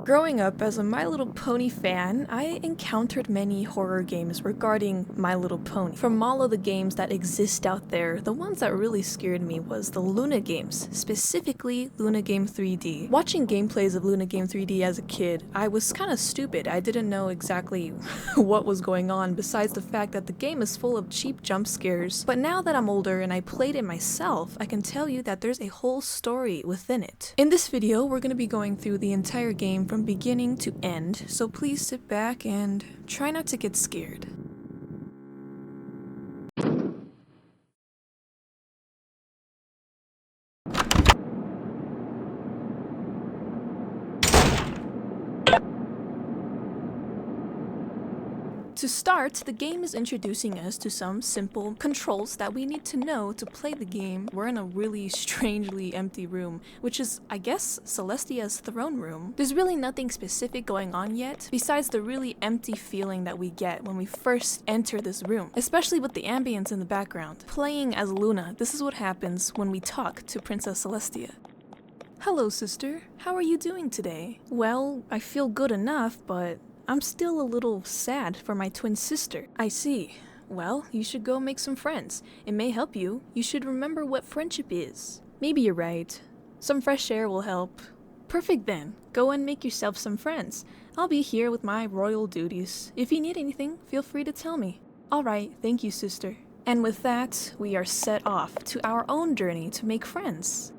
Growing up as a My Little Pony fan, I encountered many horror games regarding My Little Pony. From all of the games that exist out there, the ones that really scared me was the Luna games, specifically Luna Game 3D. Watching gameplays of Luna Game 3D as a kid, I was kind of stupid. I didn't know exactly what was going on besides the fact that the game is full of cheap jump scares. But now that I'm older and I played it myself, I can tell you that there's a whole story within it. In this video, we're going to be going through the entire game from beginning to end, so please sit back and try not to get scared. To start, the game is introducing us to some simple controls that we need to know to play the game. We're in a really strangely empty room, which is, I guess, Celestia's throne room. There's really nothing specific going on yet, besides the really empty feeling that we get when we first enter this room, especially with the ambience in the background. Playing as Luna, this is what happens when we talk to Princess Celestia. Hello, sister. How are you doing today? Well, I feel good enough, but I'm still a little sad for my twin sister. I see. Well, you should go make some friends. It may help you. You should remember what friendship is. Maybe you're right. Some fresh air will help. Perfect then. Go and make yourself some friends. I'll be here with my royal duties. If you need anything, feel free to tell me. Alright, thank you, sister. And with that, we are set off to our own journey to make friends.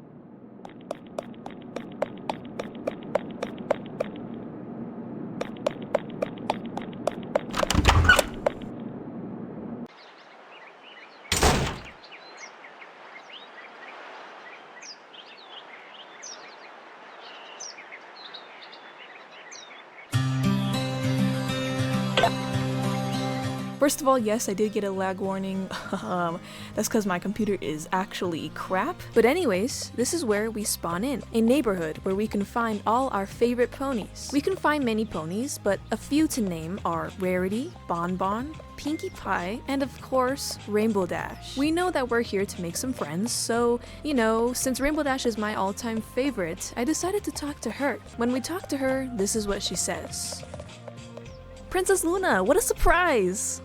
First of all, yes, I did get a lag warning. That's because my computer is actually crap. But anyways, this is where we spawn in. A neighborhood where we can find all our favorite ponies. We can find many ponies, but a few to name are Rarity, Bonbon, Pinkie Pie, and of course, Rainbow Dash. We know that we're here to make some friends, so, you know, since Rainbow Dash is my all-time favorite, I decided to talk to her. When we talk to her, this is what she says. Princess Luna, what a surprise!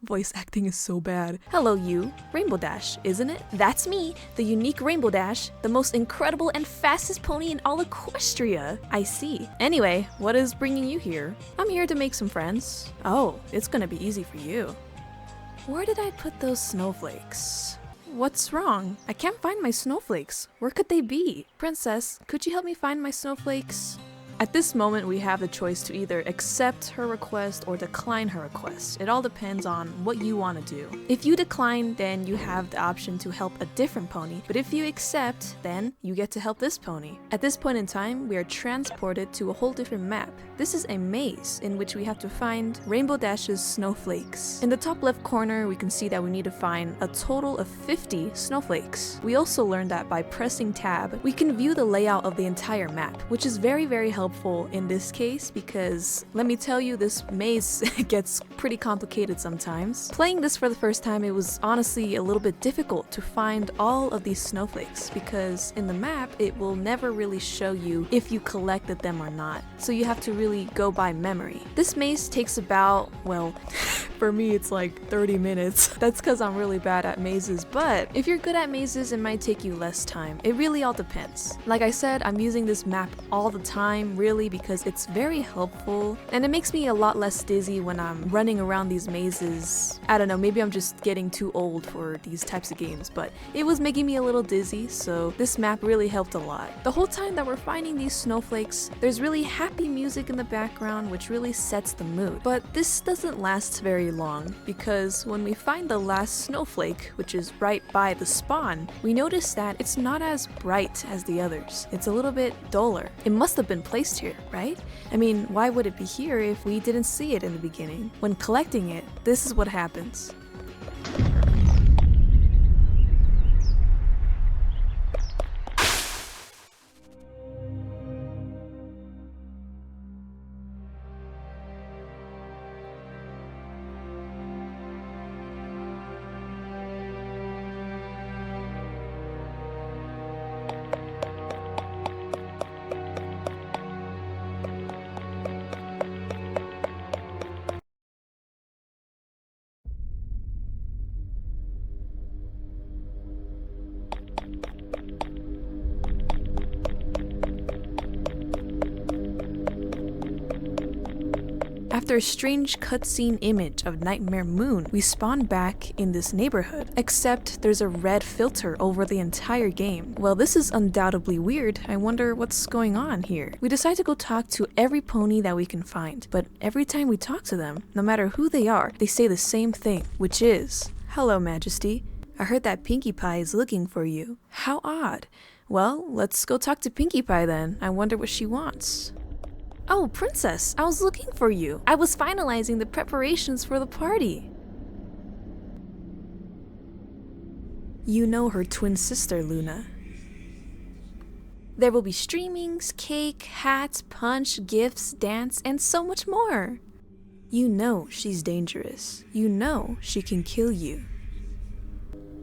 Voice acting is so bad. Hello you, Rainbow Dash, isn't it? That's me, the unique Rainbow Dash, the most incredible and fastest pony in all Equestria. I see. Anyway, what is bringing you here? I'm here to make some friends. Oh, it's gonna be easy for you. Where did I put those snowflakes? What's wrong? I can't find my snowflakes. Where could they be? Princess, could you help me find my snowflakes? At this moment, we have the choice to either accept her request or decline her request. It all depends on what you want to do. If you decline, then you have the option to help a different pony, but if you accept, then you get to help this pony. At this point in time, we are transported to a whole different map. This is a maze in which we have to find Rainbow Dash's snowflakes. In the top left corner, we can see that we need to find a total of 50 snowflakes. We also learned that by pressing tab, we can view the layout of the entire map, which is very, very helpful in this case because let me tell you, this maze gets pretty complicated sometimes. Playing this for the first time, it was honestly a little bit difficult to find all of these snowflakes because in the map it will never really show you if you collected them or not, so you have to really go by memory. This maze takes about, well, for me it's like 30 minutes. That's because I'm really bad at mazes, but if you're good at mazes, it might take you less time. It really all depends. Like I said, I'm using this map all the time really because it's very helpful and it makes me a lot less dizzy when I'm running around these mazes. I don't know, maybe I'm just getting too old for these types of games, but it was making me a little dizzy, so this map really helped a lot. The whole time that we're finding these snowflakes, there's really happy music in the background which really sets the mood. But this doesn't last very long because when we find the last snowflake, which is right by the spawn, we notice that it's not as bright as the others. It's a little bit duller. It must have been placed here, right? I mean, why would it be here if we didn't see it in the beginning? When collecting it, this is what happens. After a strange cutscene image of Nightmare Moon, we spawn back in this neighborhood, except there's a red filter over the entire game. Well, this is undoubtedly weird. I wonder what's going on here. We decide to go talk to every pony that we can find, but every time we talk to them, no matter who they are, they say the same thing, which is, "Hello, Majesty. I heard that Pinkie Pie is looking for you." How odd. Well, let's go talk to Pinkie Pie then. I wonder what she wants. "Oh, Princess, I was looking for you. I was finalizing the preparations for the party." You know her twin sister, Luna. There will be streamings, cake, hats, punch, gifts, dance, and so much more. You know she's dangerous. You know she can kill you.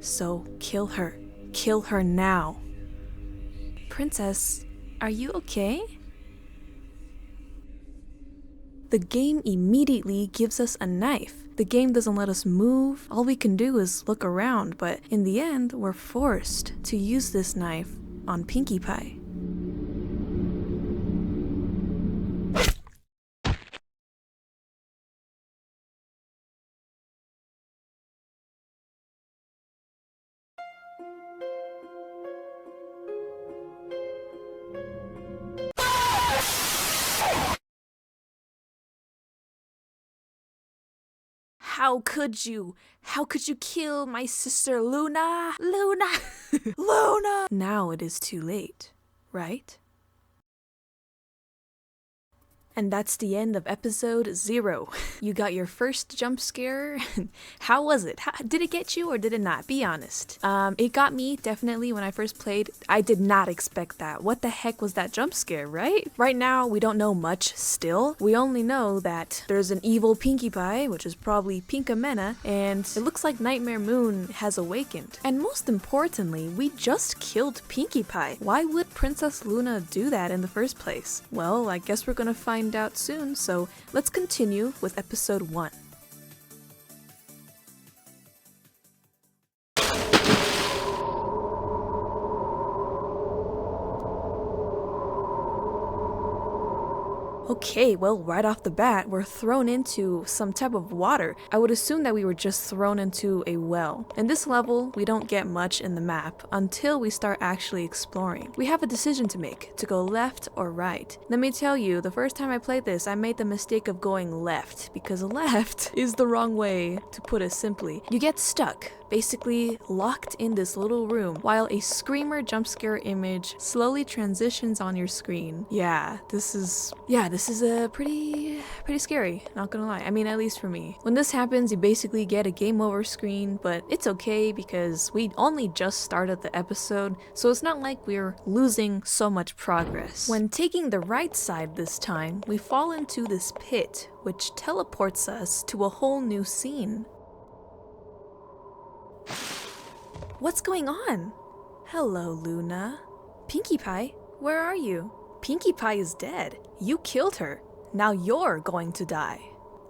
So kill her. Kill her now. Princess, are you okay? The game immediately gives us a knife. The game doesn't let us move. All we can do is look around, but in the end, we're forced to use this knife on Pinkie Pie. How could you? How could you kill my sister Luna? Luna! Luna! Now it is too late, right? And that's the end of episode 0. You got your first jump scare. How was it? Did it get you or did it not? Be honest. It got me, definitely, when I first played. I did not expect that. What the heck was that jump scare, right? Right now, we don't know much still. We only know that there's an evil Pinkie Pie, which is probably Pinka, and it looks like Nightmare Moon has awakened. And most importantly, we just killed Pinkie Pie. Why would Princess Luna do that in the first place? Well, I guess we're gonna find out soon, so let's continue with episode 1. Okay, well, right off the bat, we're thrown into some type of water. I would assume that we were just thrown into a well. In this level, we don't get much in the map until we start actually exploring. We have a decision to make, to go left or right. Let me tell you, the first time I played this, I made the mistake of going left, because left is the wrong way, to put it simply. You get stuck, basically locked in this little room, while a screamer jump scare image slowly transitions on your screen. This is pretty scary, not gonna lie. I mean, at least for me. When this happens, you basically get a game over screen, but it's okay because we only just started the episode, so it's not like we're losing so much progress. When taking the right side this time, we fall into this pit, which teleports us to a whole new scene. What's going on? Hello, Luna. Pinkie Pie, where are you? Pinkie Pie is dead. You killed her. Now you're going to die.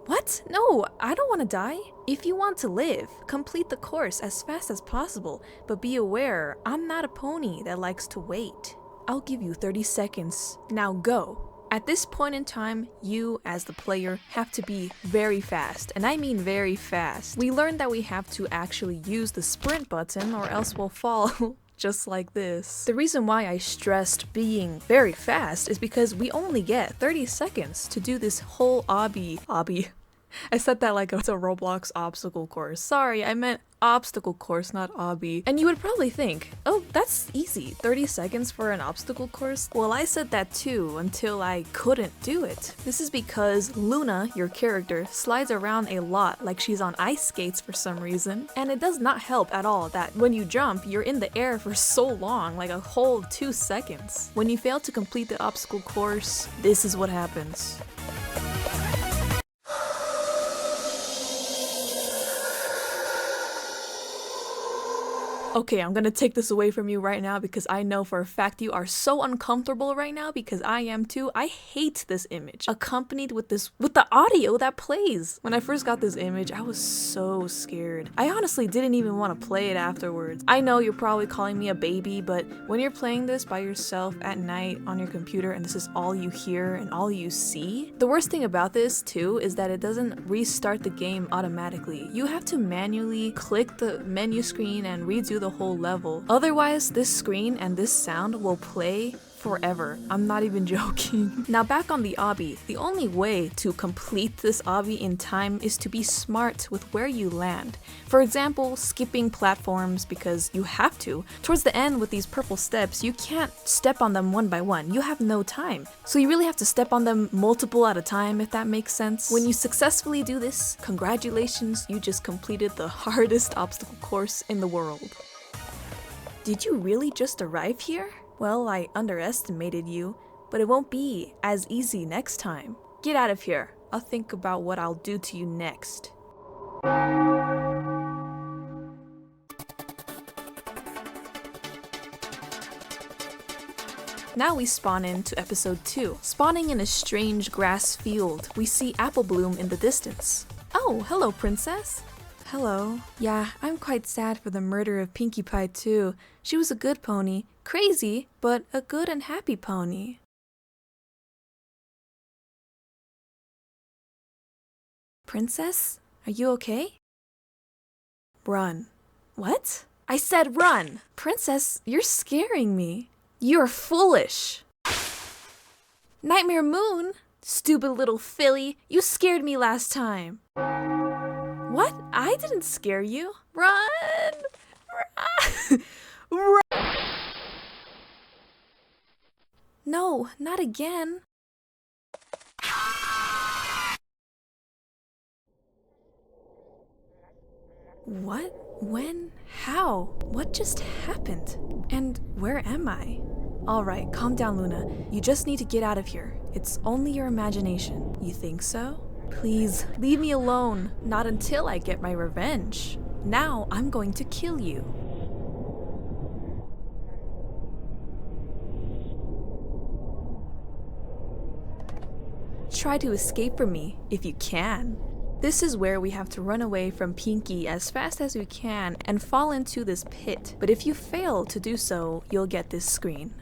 What? No, I don't want to die. If you want to live, complete the course as fast as possible, but be aware, I'm not a pony that likes to wait. I'll give you 30 seconds. Now go. At this point in time, you, as the player, have to be very fast, and I mean very fast. We learned that we have to actually use the sprint button or else we'll fall just like this. The reason why I stressed being very fast is because we only get 30 seconds to do this whole obby. I said that like it's a Roblox obstacle course. Sorry, I meant obstacle course, not obby. And you would probably think, oh, that's easy, 30 seconds for an obstacle course? Well, I said that too until I couldn't do it. This is because Luna, your character, slides around a lot like she's on ice skates for some reason. And it does not help at all that when you jump, you're in the air for so long, like a whole 2 seconds. When you fail to complete the obstacle course, this is what happens. Okay, I'm gonna take this away from you right now because I know for a fact you are so uncomfortable right now because I am too. I hate this image accompanied with the audio that plays. When I first got this image, I was so scared. I honestly didn't even want to play it afterwards. I know you're probably calling me a baby, but when you're playing this by yourself at night on your computer and this is all you hear and all you see, the worst thing about this too is that it doesn't restart the game automatically. You have to manually click the menu screen and redo the whole level. Otherwise, this screen and this sound will play forever. I'm not even joking. Now back on the obby, the only way to complete this obby in time is to be smart with where you land. For example, skipping platforms because you have to. Towards the end with these purple steps, you can't step on them one by one. You have no time. So you really have to step on them multiple at a time, if that makes sense. When you successfully do this, congratulations, you just completed the hardest obstacle course in the world. Did you really just arrive here? Well, I underestimated you, but it won't be as easy next time. Get out of here. I'll think about what I'll do to you next. Now we spawn into episode 2. Spawning in a strange grass field, we see Apple Bloom in the distance. Oh, hello, princess. Hello. Yeah, I'm quite sad for the murder of Pinkie Pie too. She was a good pony. Crazy, but a good and happy pony. Princess, are you okay? Run. What? I said run! Princess, you're scaring me. You're foolish. Nightmare Moon? Stupid little filly, you scared me last time. What? I didn't scare you. Run! Run! Run! No, not again. What? When? How? What just happened? And where am I? Alright, calm down, Luna. You just need to get out of here. It's only your imagination. You think so? Please, leave me alone. Not until I get my revenge. Now I'm going to kill you. Try to escape from me, if you can. This is where we have to run away from Pinky as fast as we can and fall into this pit. But if you fail to do so, you'll get this screen.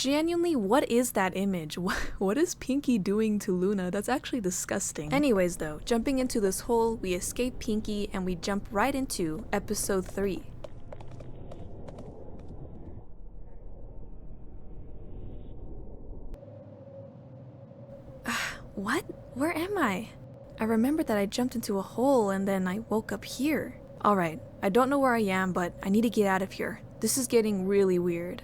Genuinely, what is that image? What is Pinky doing to Luna? That's actually disgusting. Anyways though, jumping into this hole, we escape Pinky and we jump right into episode 3. What? Where am I? I remember that I jumped into a hole and then I woke up here. Alright, I don't know where I am, but I need to get out of here. This is getting really weird.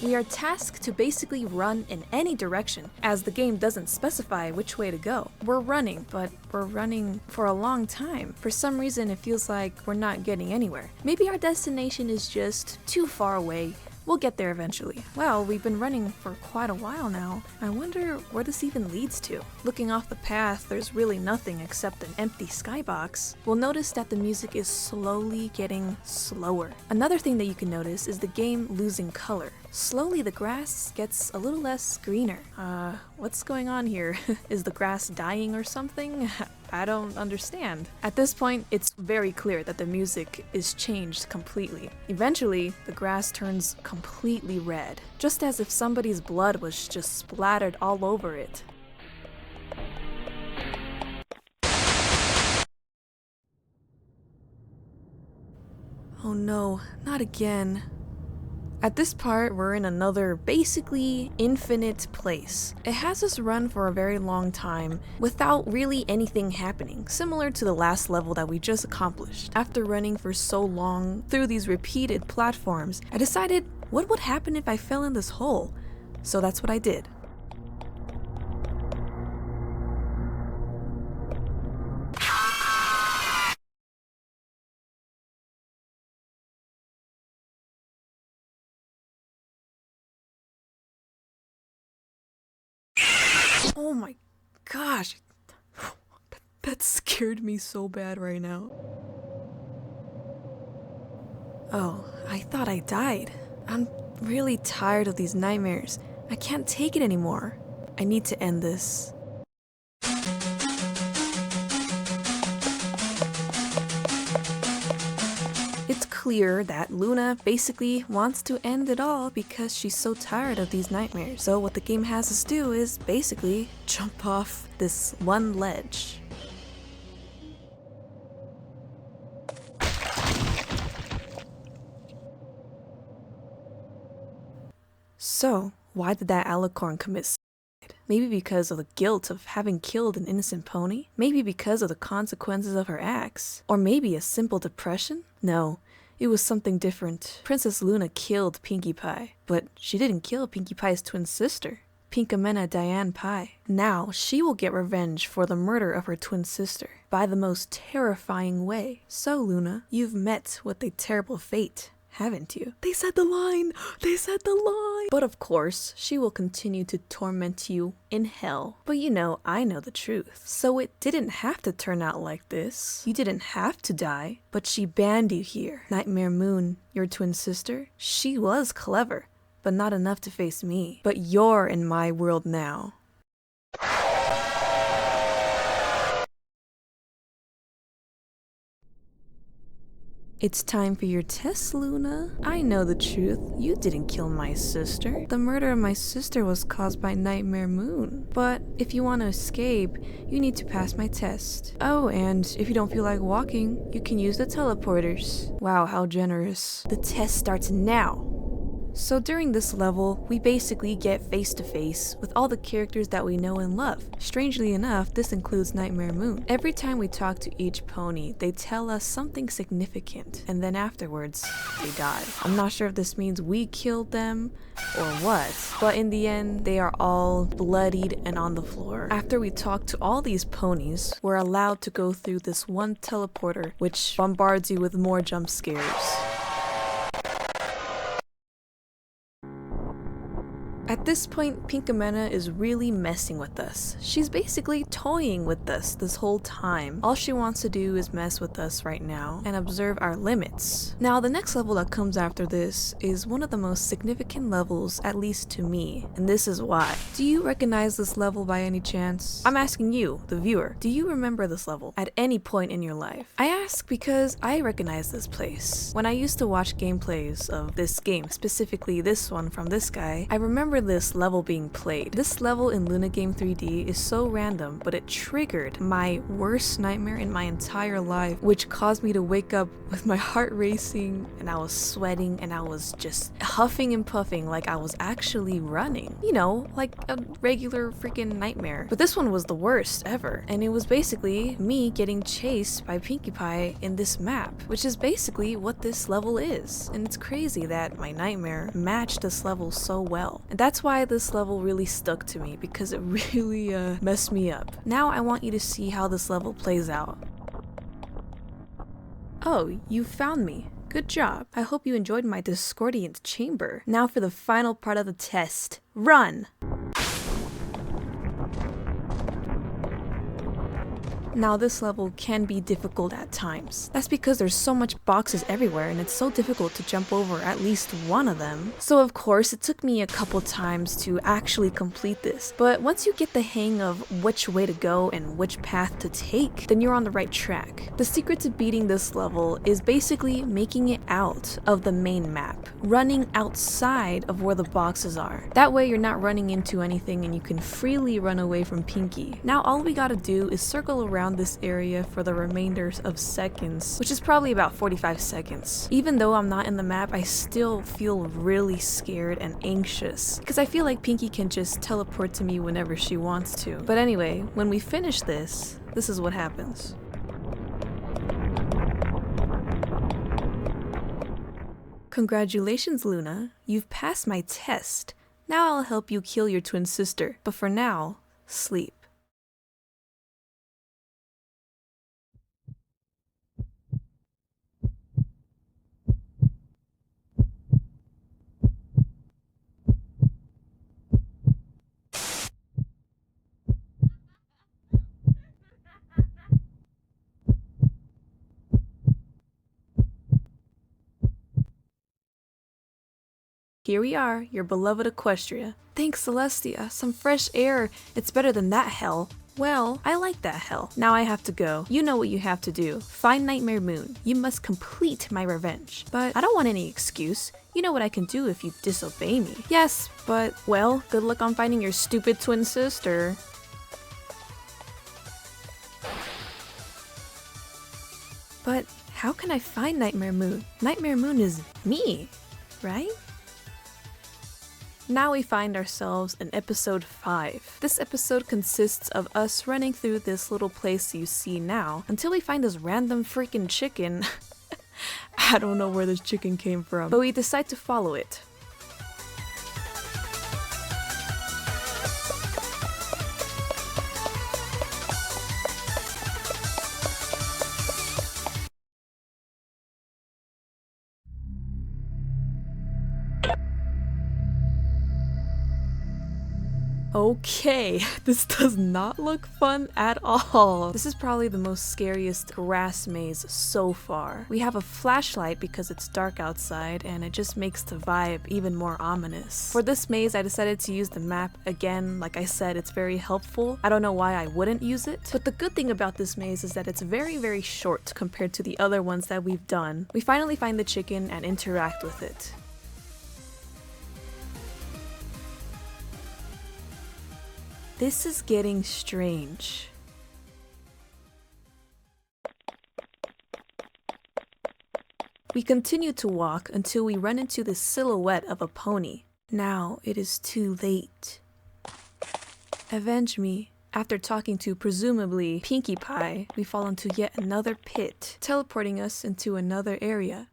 We are tasked to basically run in any direction, as the game doesn't specify which way to go. We're running, but we're running for a long time. For some reason, it feels like we're not getting anywhere. Maybe our destination is just too far away. We'll get there eventually. Well, we've been running for quite a while now. I wonder where this even leads to. Looking off the path, there's really nothing except an empty skybox. We'll notice that the music is slowly getting slower. Another thing that you can notice is the game losing color. Slowly the grass gets a little less greener. What's going on here? Is the grass dying or something? I don't understand. At this point, it's very clear that the music is changed completely. Eventually, the grass turns completely red, just as if somebody's blood was just splattered all over it. Oh no, not again. At this part, we're in another basically infinite place. It has us run for a very long time without really anything happening, similar to the last level that we just accomplished. After running for so long through these repeated platforms, I decided what would happen if I fell in this hole? So that's what I did. Oh my gosh. That scared me so bad right now. Oh, I thought I died. I'm really tired of these nightmares. I can't take it anymore. I need to end this. It's clear that Luna basically wants to end it all because she's so tired of these nightmares. So what the game has us do is basically jump off this one ledge. So, why did that alicorn commit suicide? Maybe because of the guilt of having killed an innocent pony? Maybe because of the consequences of her acts? Or maybe a simple depression? No, it was something different. Princess Luna killed Pinkie Pie, but she didn't kill Pinkie Pie's twin sister, Pinkamena Diane Pie. Now she will get revenge for the murder of her twin sister by the most terrifying way. So Luna, you've met with a terrible fate, haven't you? They said the line! They said the line! But of course, she will continue to torment you in hell. But you know, I know the truth. So it didn't have to turn out like this. You didn't have to die, but she banned you here. Nightmare Moon, your twin sister, she was clever, but not enough to face me. But you're in my world now. It's time for your test, Luna. I know the truth. You didn't kill my sister. The murder of my sister was caused by Nightmare Moon. But if you want to escape, you need to pass my test. Oh, and if you don't feel like walking, you can use the teleporters. Wow, how generous. The test starts now. So during this level, we basically get face to face with all the characters that we know and love. Strangely enough, this includes Nightmare Moon. Every time we talk to each pony, they tell us something significant, and then afterwards, they die. I'm not sure if this means we killed them or what, but in the end, they are all bloodied and on the floor. After we talk to all these ponies, we're allowed to go through this one teleporter, which bombards you with more jump scares. At this point, Pinkamena is really messing with us. She's basically toying with us this whole time. All she wants to do is mess with us right now and observe our limits. Now, the next level that comes after this is one of the most significant levels, at least to me, and this is why. Do you recognize this level by any chance? I'm asking you, the viewer, do you remember this level at any point in your life? I ask because I recognize this place. When I used to watch gameplays of this game, specifically this one from this guy, I remember this level being played. This level in Luna Game 3D is so random, but it triggered my worst nightmare in my entire life, which caused me to wake up with my heart racing and I was sweating and I was just huffing and puffing like I was actually running. You know, like a regular freaking nightmare. But this one was the worst ever, and it was basically me getting chased by Pinkie Pie in this map, which is basically what this level is. And it's crazy that my nightmare matched this level so well. And that's why this level really stuck to me, because it really messed me up. Now I want you to see how this level plays out. Oh, you found me. Good job. I hope you enjoyed my discordant chamber. Now for the final part of the test. Run! Now this level can be difficult at times. That's because there's so much boxes everywhere and it's so difficult to jump over at least one of them. So of course it took me a couple times to actually complete this. But once you get the hang of which way to go and which path to take, then you're on the right track. The secret to beating this level is basically making it out of the main map, running outside of where the boxes are. That way you're not running into anything and you can freely run away from Pinkie. Now all we gotta do is circle around this area for the remainder of seconds, which is probably about 45 seconds. Even though I'm not in the map, I still feel really scared and anxious because I feel like Pinkie can just teleport to me whenever she wants to. But anyway, when we finish this is what happens. Congratulations, Luna. You've passed my test. Now I'll help you kill your twin sister. But for now, sleep. Here we are, your beloved Equestria. Thanks, Celestia. Some fresh air. It's better than that hell. Well, I like that hell. Now I have to go. You know what you have to do. Find Nightmare Moon. You must complete my revenge. But I don't want any excuse. You know what I can do if you disobey me. Yes, but, well, good luck on finding your stupid twin sister. But how can I find Nightmare Moon? Nightmare Moon is me, right? Now we find ourselves in episode 5. This episode consists of us running through this little place you see now until we find this random freaking chicken. I don't know where this chicken came from, but we decide to follow it. Okay, this does not look fun at all. This is probably the most scariest grass maze so far. We have a flashlight because it's dark outside and it just makes the vibe even more ominous. For this maze, I decided to use the map again. Like I said, it's very helpful. I don't know why I wouldn't use it, but the good thing about this maze is that it's very, very short compared to the other ones that we've done. We finally find the chicken and interact with it. This is getting strange. We continue to walk until we run into the silhouette of a pony. Now it is too late. Avenge me. After talking to presumably Pinkie Pie, we fall into yet another pit, teleporting us into another area.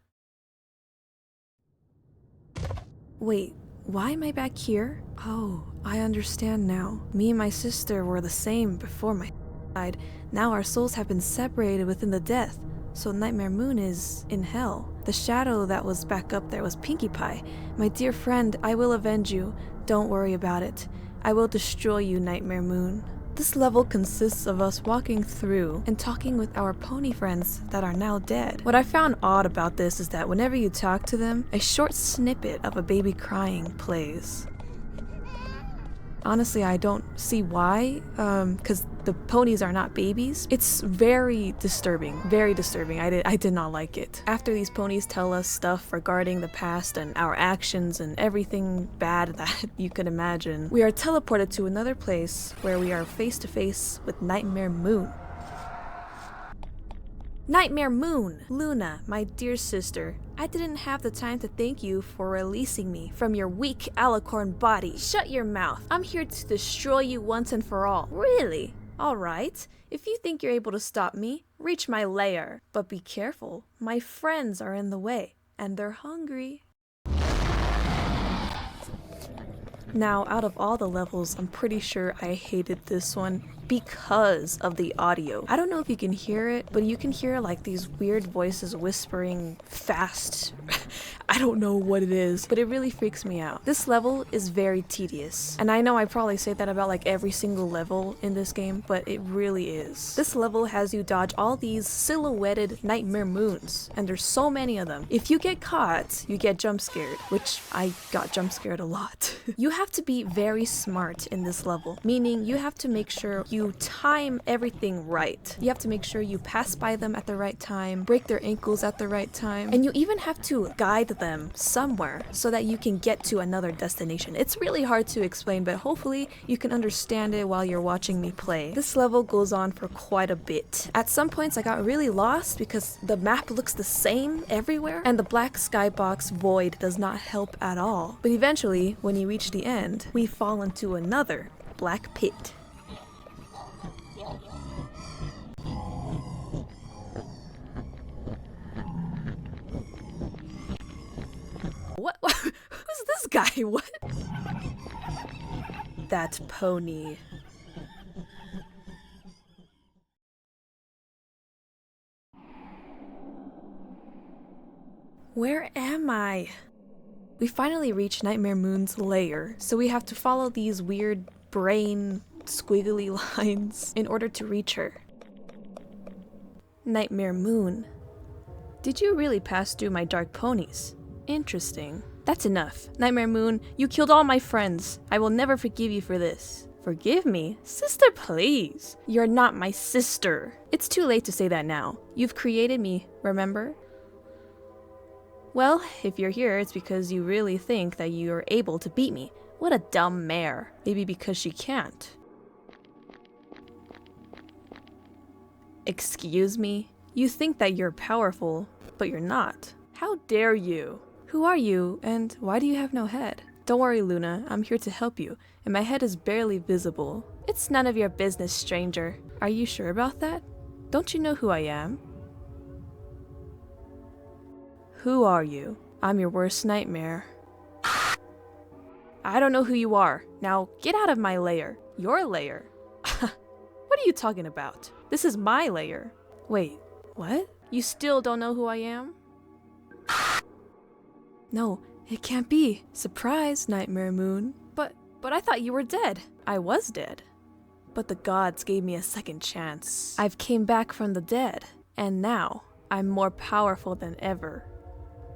Wait. Why am I back here? Oh, I understand now. Me and my sister were the same before my died. Now our souls have been separated within the death, so Nightmare Moon is in hell. The shadow that was back up there was Pinkie Pie. My dear friend, I will avenge you. Don't worry about it. I will destroy you, Nightmare Moon. This level consists of us walking through and talking with our pony friends that are now dead. What I found odd about this is that whenever you talk to them, a short snippet of a baby crying plays. Honestly, I don't see why, because the ponies are not babies. It's very disturbing, very disturbing. I did not like it. After these ponies tell us stuff regarding the past and our actions and everything bad that you could imagine, we are teleported to another place where we are face to face with Nightmare Moon. Nightmare Moon! Luna, my dear sister, I didn't have the time to thank you for releasing me from your weak alicorn body. Shut your mouth. I'm here to destroy you once and for all. Really? Alright. If you think you're able to stop me, reach my lair. But be careful. My friends are in the way, and they're hungry. Now, out of all the levels, I'm pretty sure I hated this one because of the audio. I don't know if you can hear it, but you can hear like these weird voices whispering fast. I don't know what it is, but it really freaks me out. This level is very tedious, and I know I probably say that about like every single level in this game, but it really is. This level has you dodge all these silhouetted Nightmare Moons, and there's so many of them. If you get caught, you get jump scared, which I got jump scared a lot. You have to be very smart in this level, meaning you have to make sure you time everything right. You have to make sure you pass by them at the right time, break their ankles at the right time, and you even have to guide them somewhere so that you can get to another destination. It's really hard to explain, but hopefully you can understand it while you're watching me play. This level goes on for quite a bit. At some points I got really lost because the map looks the same everywhere, and the black skybox void does not help at all. But eventually, when you reach the end, we fall into another black pit. What? Who's this guy? What? That pony. Where am I? We finally reach Nightmare Moon's lair, so we have to follow these weird brain squiggly lines in order to reach her. Nightmare Moon. Did you really pass through my dark ponies? Interesting. That's enough. Nightmare Moon, you killed all my friends. I will never forgive you for this. Forgive me? Sister, please. You're not my sister. It's too late to say that now. You've created me, remember? Well, if you're here, it's because you really think that you're able to beat me. What a dumb mare. Maybe because she can't. Excuse me? You think that you're powerful, but you're not. How dare you? Who are you, and why do you have no head? Don't worry, Luna, I'm here to help you, and my head is barely visible. It's none of your business, stranger. Are you sure about that? Don't you know who I am? Who are you? I'm your worst nightmare. I don't know who you are. Now, get out of my lair. Your lair? What are you talking about? This is my lair. Wait, what? You still don't know who I am? No, it can't be. Surprise, Nightmare Moon. But I thought you were dead. I was dead. But the gods gave me a second chance. I've came back from the dead, and now I'm more powerful than ever.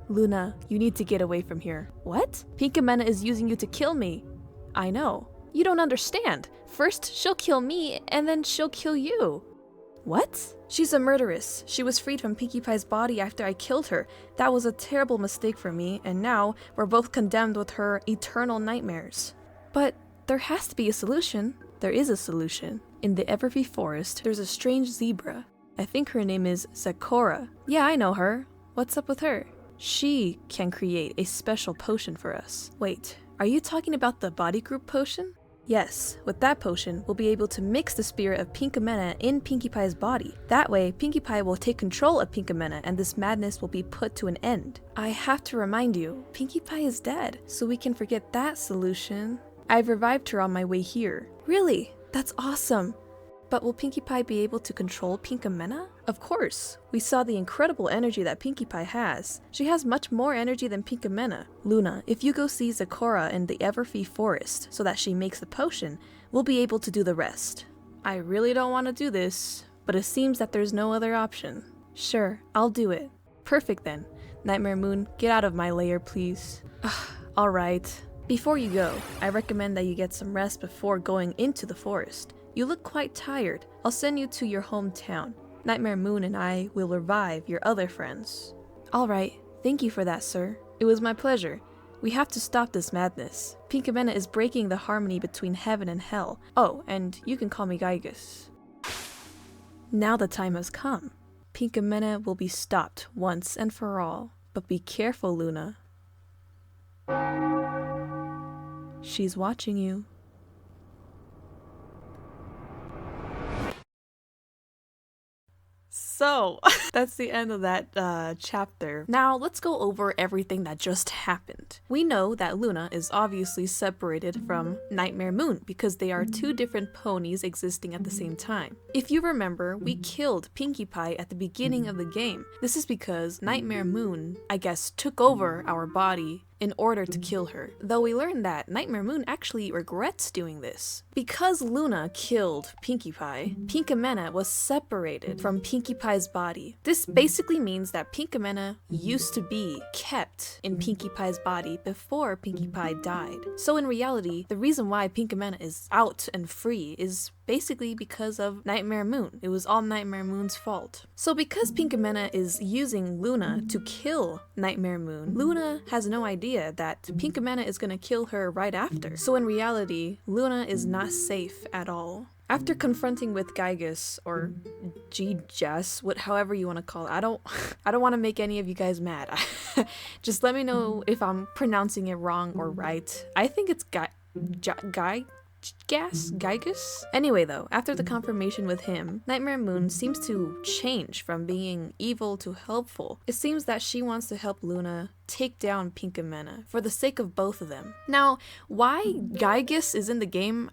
Luna, you need to get away from here. What? Pinka is using you to kill me. I know. You don't understand. First, she'll kill me, and then she'll kill you. What? She's a murderess. She was freed from Pinkie Pie's body after I killed her. That was a terrible mistake for me, and now we're both condemned with her eternal nightmares. But there has to be a solution. There is a solution. In the Everfree Forest, there's a strange zebra. I think her name is Zecora. Yeah, I know her. What's up with her? She can create a special potion for us. Wait, are you talking about the body group potion? Yes, with that potion, we'll be able to mix the spirit of Pinka in Pinkie Pie's body. That way, Pinkie Pie will take control of Pinka and this madness will be put to an end. I have to remind you, Pinkie Pie is dead, so we can forget that solution. I've revived her on my way here. Really? That's awesome. But will Pinkie Pie be able to control Pinka? Of course. We saw the incredible energy that Pinkie Pie has. She has much more energy than Pinka. Luna, if you go see Zecora in the Everfree Forest so that she makes the potion, we'll be able to do the rest. I really don't want to do this, but it seems that there's no other option. Sure, I'll do it. Perfect then. Nightmare Moon, get out of my lair, please. Alright. Before you go, I recommend that you get some rest before going into the forest. You look quite tired. I'll send you to your hometown. Nightmare Moon and I will revive your other friends. Alright, thank you for that, sir. It was my pleasure. We have to stop this madness. Pinka is breaking the harmony between heaven and hell. Oh, and you can call me Giygas. Now the time has come. Pinka will be stopped once and for all. But be careful, Luna. She's watching you. So, that's the end of that chapter. Now, let's go over everything that just happened. We know that Luna is obviously separated from Nightmare Moon because they are two different ponies existing at the same time. If you remember, we killed Pinkie Pie at the beginning of the game. This is because Nightmare Moon, I guess, took over our body in order to kill her. Though we learned that Nightmare Moon actually regrets doing this. Because Luna killed Pinkie Pie, Pinka was separated from Pinkie Pie's body. This basically means that Pinka used to be kept in Pinkie Pie's body before Pinkie Pie died. So in reality, the reason why Pinka is out and free is basically because of Nightmare Moon. It was all Nightmare Moon's fault. So because Pinka is using Luna to kill Nightmare Moon, Luna has no idea that Pinka is gonna kill her right after. So in reality, Luna is not safe at all. After confronting with Giygas, or Giygas, however you want to call it, I don't want to make any of you guys mad. Just let me know if I'm pronouncing it wrong or right. I think it's Giygas? Anyway though, after the confirmation with him, Nightmare Moon seems to change from being evil to helpful. It seems that she wants to help Luna take down Pinka for the sake of both of them. Now, why Giygas is in the game,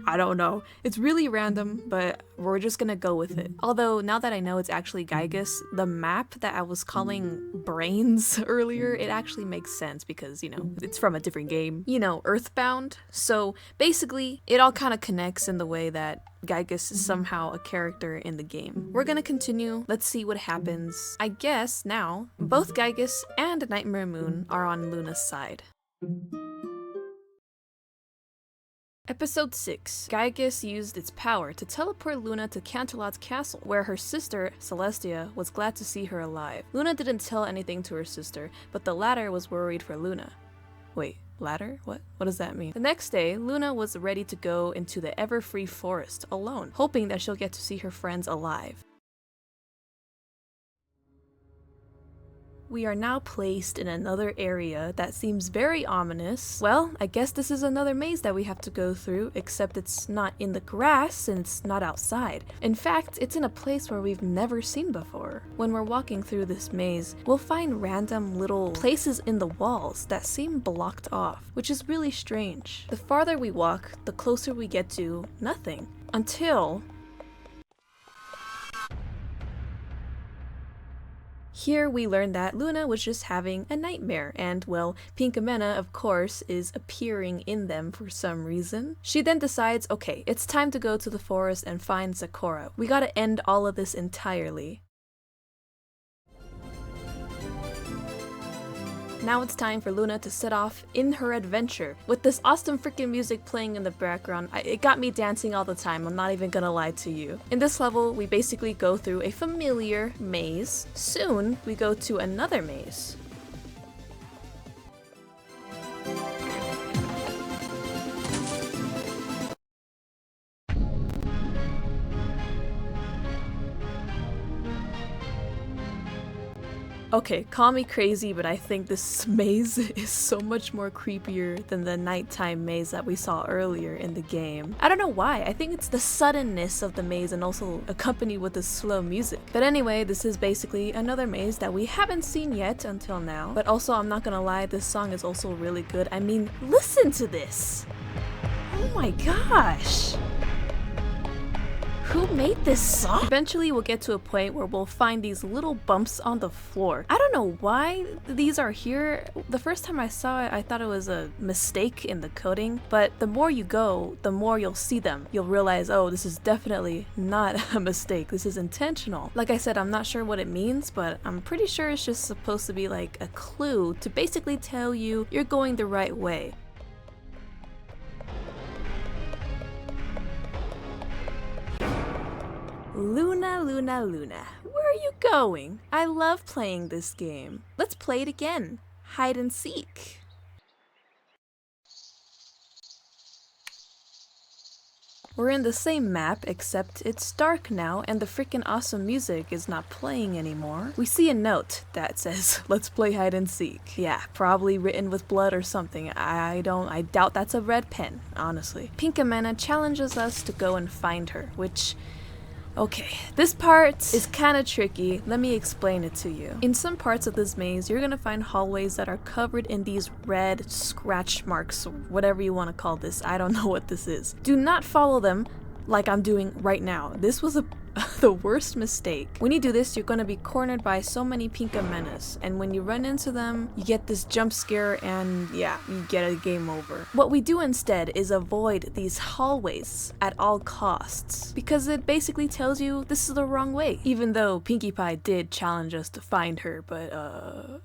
I don't know. It's really random, but we're just gonna go with it. Although, now that I know it's actually Giygas, the map that I was calling Brains earlier, it actually makes sense because, you know, it's from a different game. You know, Earthbound. So basically, it all kind of connects in the way that Giygas is somehow a character in the game. We're gonna continue, let's see what happens. I guess now, both Giygas and Nightmare Moon are on Luna's side. Episode 6. Giygas used its power to teleport Luna to Canterlot's castle, where her sister, Celestia, was glad to see her alive. Luna didn't tell anything to her sister, but the latter was worried for Luna. Wait, ladder? What does that mean? The next day, Luna was ready to go into the Everfree forest alone, hoping that she'll get to see her friends alive. We are now placed in another area that seems very ominous. Well, I guess this is another maze that we have to go through, except it's not in the grass and it's not outside. In fact, it's in a place where we've never seen before. When we're walking through this maze, we'll find random little places in the walls that seem blocked off, which is really strange. The farther we walk, the closer we get to nothing. Until... here we learn that Luna was just having a nightmare, and well, Pinka, of course, is appearing in them for some reason. She then decides, okay, it's time to go to the forest and find Zecora. We gotta end all of this entirely. Now it's time for Luna to set off in her adventure. With this awesome freaking music playing in the background, it got me dancing all the time, I'm not even gonna lie to you. In this level, we basically go through a familiar maze. Soon, we go to another maze. Okay, call me crazy, but I think this maze is so much more creepier than the nighttime maze that we saw earlier in the game. I don't know why, I think it's the suddenness of the maze and also accompanied with the slow music. But anyway, this is basically another maze that we haven't seen yet until now. But also, I'm not gonna lie, this song is also really good. I mean, listen to this! Oh my gosh! Who made this song? Eventually we'll get to a point where we'll find these little bumps on the floor. I don't know why these are here. The first time I saw it, I thought it was a mistake in the coding, but the more you go, the more you'll see them. You'll realize, oh, this is definitely not a mistake. This is intentional. Like I said, I'm not sure what it means, but I'm pretty sure it's just supposed to be like a clue to basically tell you you're going the right way. Luna, Luna, Luna, where are you going? I love playing this game. Let's play it again. Hide and seek. We're in the same map, except it's dark now and the freaking awesome music is not playing anymore. We see a note that says, let's play hide and seek. Yeah, probably written with blood or something. I doubt that's a red pen, honestly. Pinka challenges us to go and find her, which... okay, this part is kinda tricky. Let me explain it to you. In some parts of this maze, you're gonna find hallways that are covered in these red scratch marks, or whatever you want to call this. I don't know what this is. Do not follow them like I'm doing right now. This was the worst mistake. When you do this, you're going to be cornered by so many Pinka, and when you run into them, you get this jump scare and yeah, you get a game over. What we do instead is avoid these hallways at all costs, because it basically tells you this is the wrong way, even though Pinkie Pie did challenge us to find her, but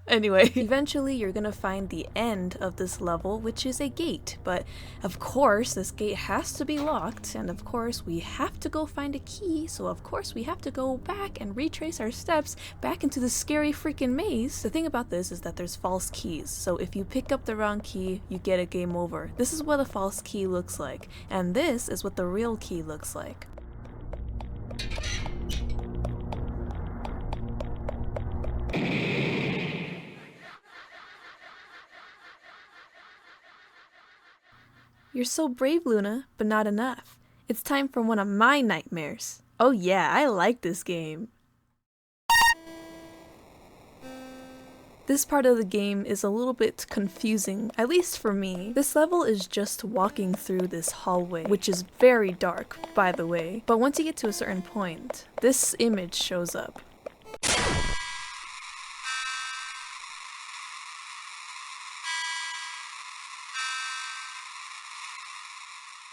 anyway, eventually you're gonna find the end of this level, which is a gate. But of course, this gate has to be locked, and of course we have to go find a key, so of course we have to go back and retrace our steps back into the scary freaking maze. The thing about this is that there's false keys, so if you pick up the wrong key, you get a game over. This is what a false key looks like, and this is what the real key looks like. You're so brave, Luna, but not enough. It's time for one of my nightmares. Oh yeah, I like this game. This part of the game is a little bit confusing, at least for me. This level is just walking through this hallway, which is very dark, by the way. But once you get to a certain point, this image shows up.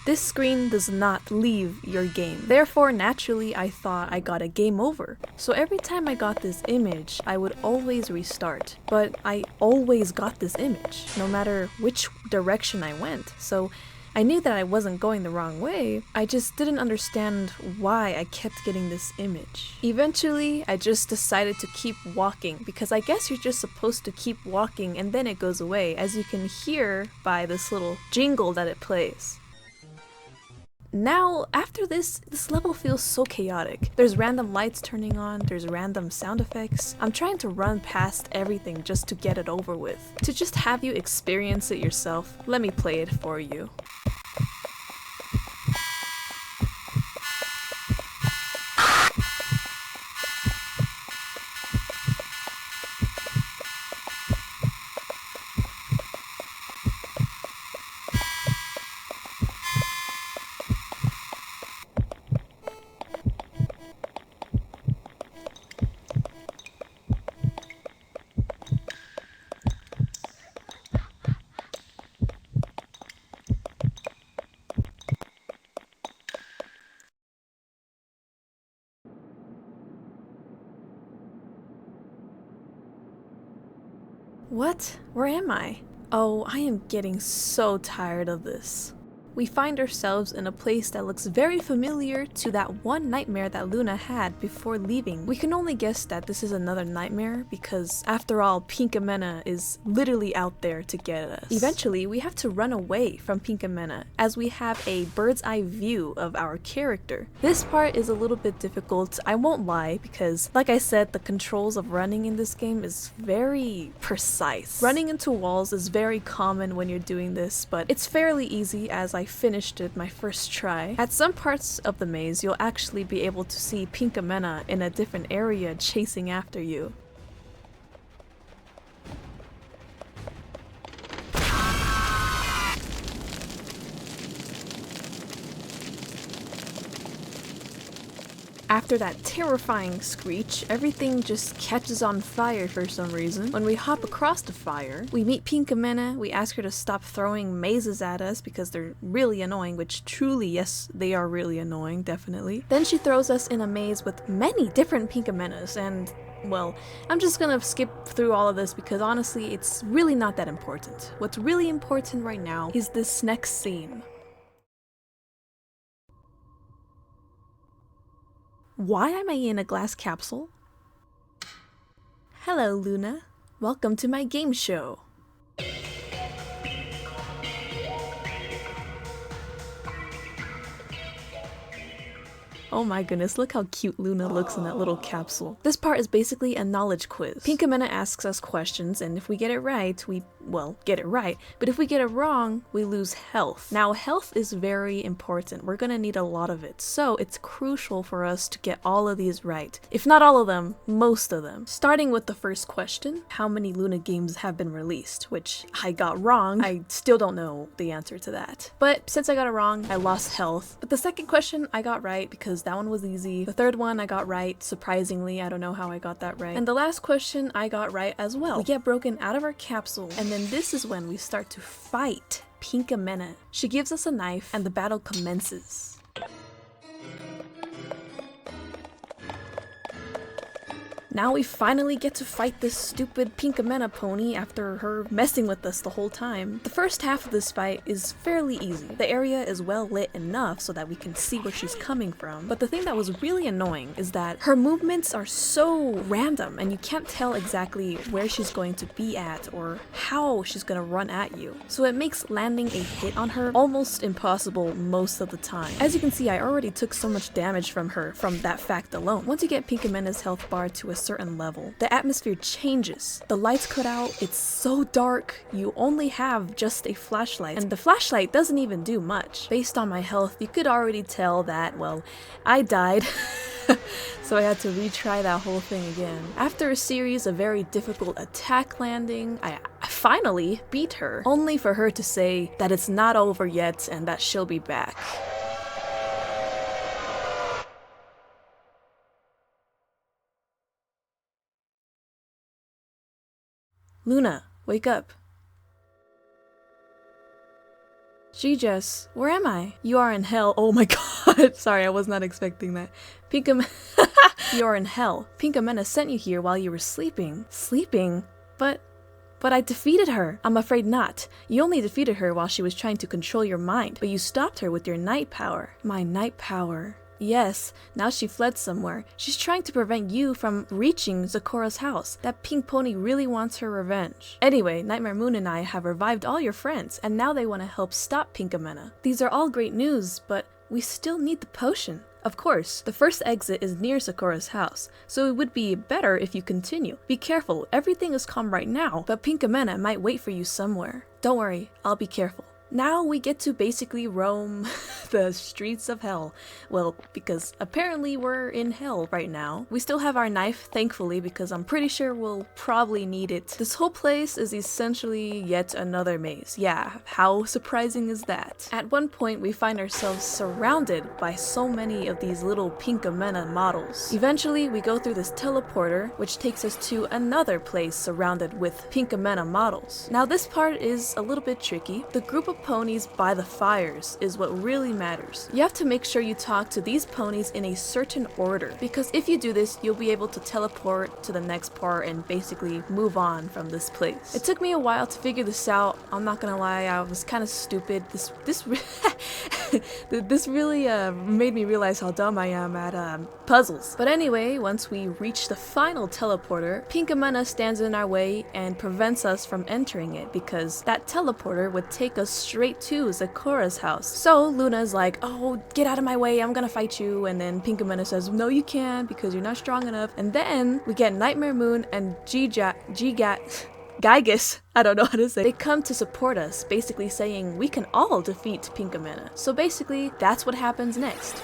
This screen does not leave your game. Therefore, naturally, I thought I got a game over. So every time I got this image, I would always restart. But I always got this image, no matter which direction I went. So I knew that I wasn't going the wrong way, I just didn't understand why I kept getting this image. Eventually, I just decided to keep walking, because I guess you're just supposed to keep walking and then it goes away, as you can hear by this little jingle that it plays. Now, after this level feels so chaotic. There's random lights turning on, there's random sound effects. I'm trying to run past everything just to get it over with. To just have you experience it yourself, let me play it for you. What? Where am I? Oh, I am getting so tired of this. We find ourselves in a place that looks very familiar to that one nightmare that Luna had before leaving. We can only guess that this is another nightmare because, after all, Pinka is literally out there to get us. Eventually, we have to run away from Pinka as we have a bird's eye view of our character. This part is a little bit difficult, I won't lie, because like I said, the controls of running in this game is very precise. Running into walls is very common when you're doing this, but it's fairly easy as I finished it my first try. At some parts of the maze, you'll actually be able to see Pinka in a different area chasing after you. After that terrifying screech, everything just catches on fire for some reason. When we hop across the fire, we meet Pinka, we ask her to stop throwing mazes at us because they're really annoying, which truly, yes, they are really annoying, definitely. Then she throws us in a maze with many different Pinka and well, I'm just gonna skip through all of this because honestly, it's really not that important. What's really important right now is this next scene. Why am I in a glass capsule? Hello, Luna. Welcome to my game show. Oh my goodness, look how cute Luna looks in that little capsule. This part is basically a knowledge quiz. Pinka asks us questions, and if we get it right, we, well, get it right, but if we get it wrong, we lose health. Now, health is very important. We're gonna need a lot of it, so it's crucial for us to get all of these right. If not all of them, most of them. Starting with the first question, how many Luna games have been released? Which I got wrong. I still don't know the answer to that. But since I got it wrong, I lost health. But the second question I got right because that one was easy. The third one I got right, surprisingly. I don't know how I got that right. And the last question I got right as well. We get broken out of our capsule, and then this is when we start to fight Pinka. She gives us a knife, and the battle commences. Now we finally get to fight this stupid Pinka pony after her messing with us the whole time. The first half of this fight is fairly easy. The area is well lit enough so that we can see where she's coming from, but the thing that was really annoying is that her movements are so random and you can't tell exactly where she's going to be at or how she's gonna run at you. So it makes landing a hit on her almost impossible most of the time. As you can see, I already took so much damage from her from that fact alone. Once you get Pinka health bar to a certain level, the atmosphere changes. The lights cut out, it's so dark, you only have just a flashlight, and the flashlight doesn't even do much. Based on my health, you could already tell that, well, I died. So I had to retry that whole thing again. After a series of very difficult attack landing, I finally beat her, only for her to say that it's not over yet and that she'll be back. Luna, wake up. Giygas, where am I? You are in hell. Oh my god. Sorry, I was not expecting that. Pinka, you are in hell. Pinka sent you here while you were sleeping. Sleeping? But I defeated her. I'm afraid not. You only defeated her while she was trying to control your mind, but you stopped her with your night power. My night power. Yes, now she fled somewhere. She's trying to prevent you from reaching Zecora's house. That pink pony really wants her revenge. Anyway, Nightmare Moon and I have revived all your friends, and now they want to help stop Pinka. These are all great news, but we still need the potion. Of course, the first exit is near Zecora's house, so it would be better if you continue. Be careful, everything is calm right now, but Pinka might wait for you somewhere. Don't worry, I'll be careful. Now we get to basically roam the streets of hell. Well, because apparently we're in hell right now. We still have our knife, thankfully, because I'm pretty sure we'll probably need it. This whole place is essentially yet another maze. Yeah, how surprising is that? At one point, we find ourselves surrounded by so many of these little Pinka models. Eventually, we go through this teleporter, which takes us to another place surrounded with Pinka models. Now this part is a little bit tricky. The group of ponies by the fires is what really matters. You have to make sure you talk to these ponies in a certain order, because if you do this, you'll be able to teleport to the next part and basically move on from this place. It took me a while to figure this out. I'm not gonna lie, I was kind of stupid. This really made me realize how dumb I am at puzzles. But anyway, once we reach the final teleporter, Pinka stands in our way and prevents us from entering it, because that teleporter would take us straight to Zecora's house. So Luna's like, oh, get out of my way, I'm gonna fight you. And then Pinka says, no you can't because you're not strong enough. And then we get Nightmare Moon and Giygas, I don't know how to say. They come to support us, basically saying we can all defeat Pinka. So basically, that's what happens next.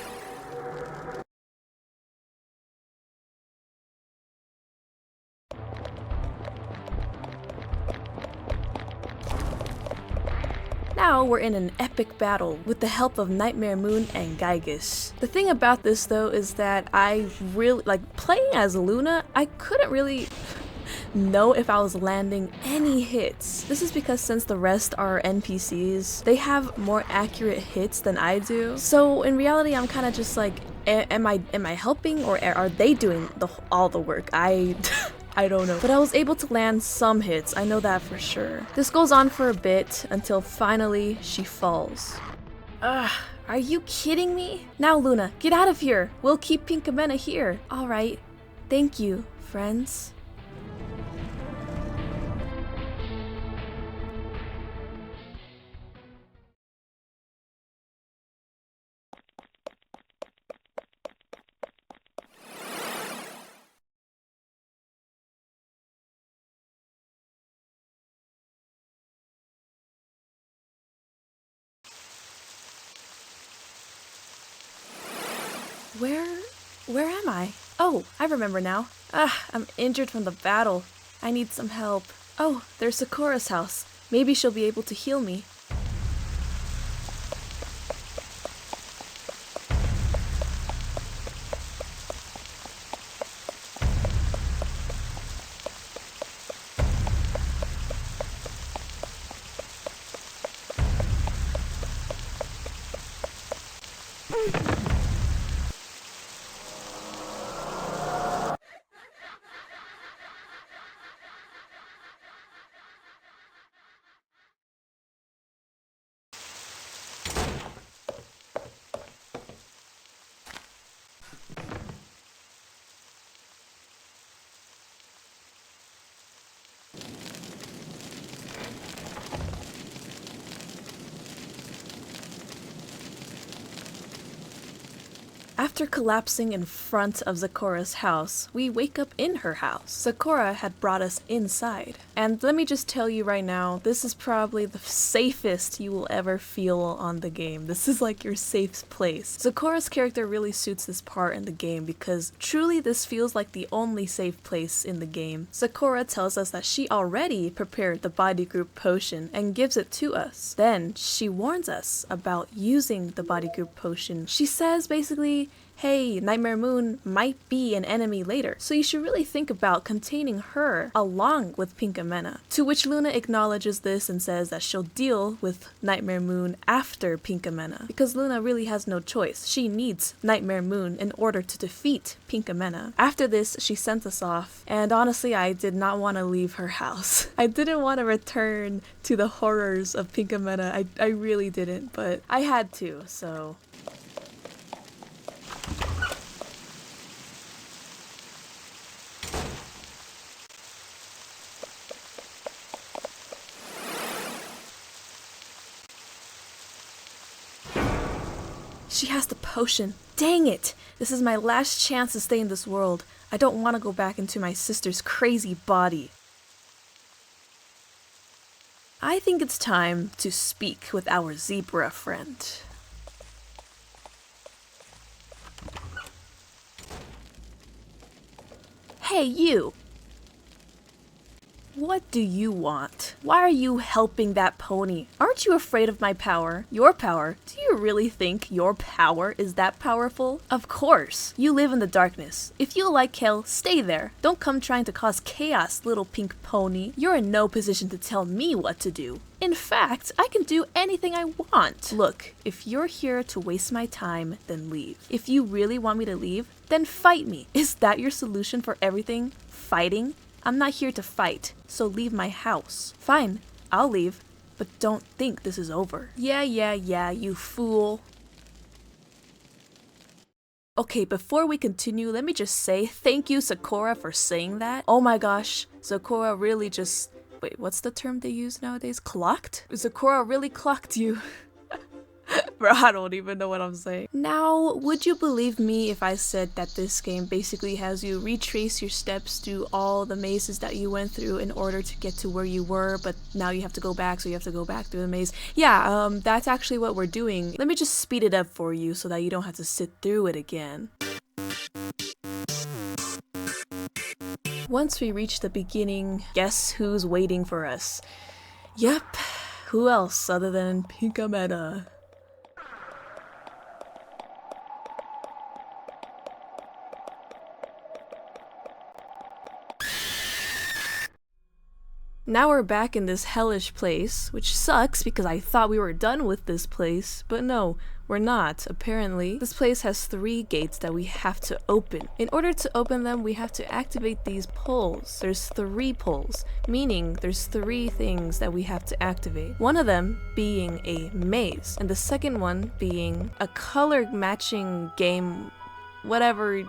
Now we're in an epic battle with the help of Nightmare Moon and Giygas. The thing about this though is that I really, playing as Luna, I couldn't really know if I was landing any hits. This is because since the rest are NPCs, they have more accurate hits than I do. So in reality, I'm kind of just like, am I helping, or are they doing all the work? I don't know. But I was able to land some hits, I know that for sure. This goes on for a bit until finally she falls. Ugh, are you kidding me? Now Luna, get out of here. We'll keep Pinka here. Alright, thank you, friends. Where am I? Oh, I remember now. I'm injured from the battle. I need some help. Oh, there's Zecora's house. Maybe she'll be able to heal me. After collapsing in front of Zecora's house, we wake up in her house. Zecora had brought us inside. And let me just tell you right now, this is probably the safest you will ever feel on the game. This is like your safe place. Zecora's character really suits this part in the game because truly this feels like the only safe place in the game. Zecora tells us that she already prepared the body group potion and gives it to us. Then she warns us about using the body group potion. She says basically, hey, Nightmare Moon might be an enemy later, so you should really think about containing her along with Pinka. To which Luna acknowledges this and says that she'll deal with Nightmare Moon after Pinka, because Luna really has no choice. She needs Nightmare Moon in order to defeat Pinka. After this, she sent us off, and honestly, I did not want to leave her house. I didn't want to return to the horrors of Pinka. I really didn't, but I had to, so... She has the potion. Dang it! This is my last chance to stay in this world. I don't want to go back into my sister's crazy body. I think it's time to speak with our zebra friend. Hey, you! What do you want? Why are you helping that pony? Aren't you afraid of my power? Your power? Do you really think your power is that powerful? Of course. You live in the darkness. If you like hell, stay there. Don't come trying to cause chaos, little pink pony. You're in no position to tell me what to do. In fact, I can do anything I want. Look, if you're here to waste my time, then leave. If you really want me to leave, then fight me. Is that your solution for everything? Fighting? I'm not here to fight, so leave my house. Fine, I'll leave, but don't think this is over. Yeah, you fool. Okay, before we continue, let me just say thank you, Zecora, for saying that. Oh my gosh, Zecora really just... Wait, what's the term they use nowadays? Clocked? Zecora really clocked you. Bro, I don't even know what I'm saying. Now, would you believe me if I said that this game basically has you retrace your steps through all the mazes that you went through in order to get to where you were, but now you have to go back, so you have to go back through the maze? Yeah, that's actually what we're doing. Let me just speed it up for you so that you don't have to sit through it again. Once we reach the beginning, guess who's waiting for us? Yep, who else other than Pinka. Now we're back in this hellish place, which sucks because I thought we were done with this place, but no, we're not. Apparently, this place has 3 gates that we have to open. In order to open them, we have to activate these poles. There's 3 poles, meaning there's 3 things that we have to activate. One of them being a maze, and the second one being a color matching game, whatever,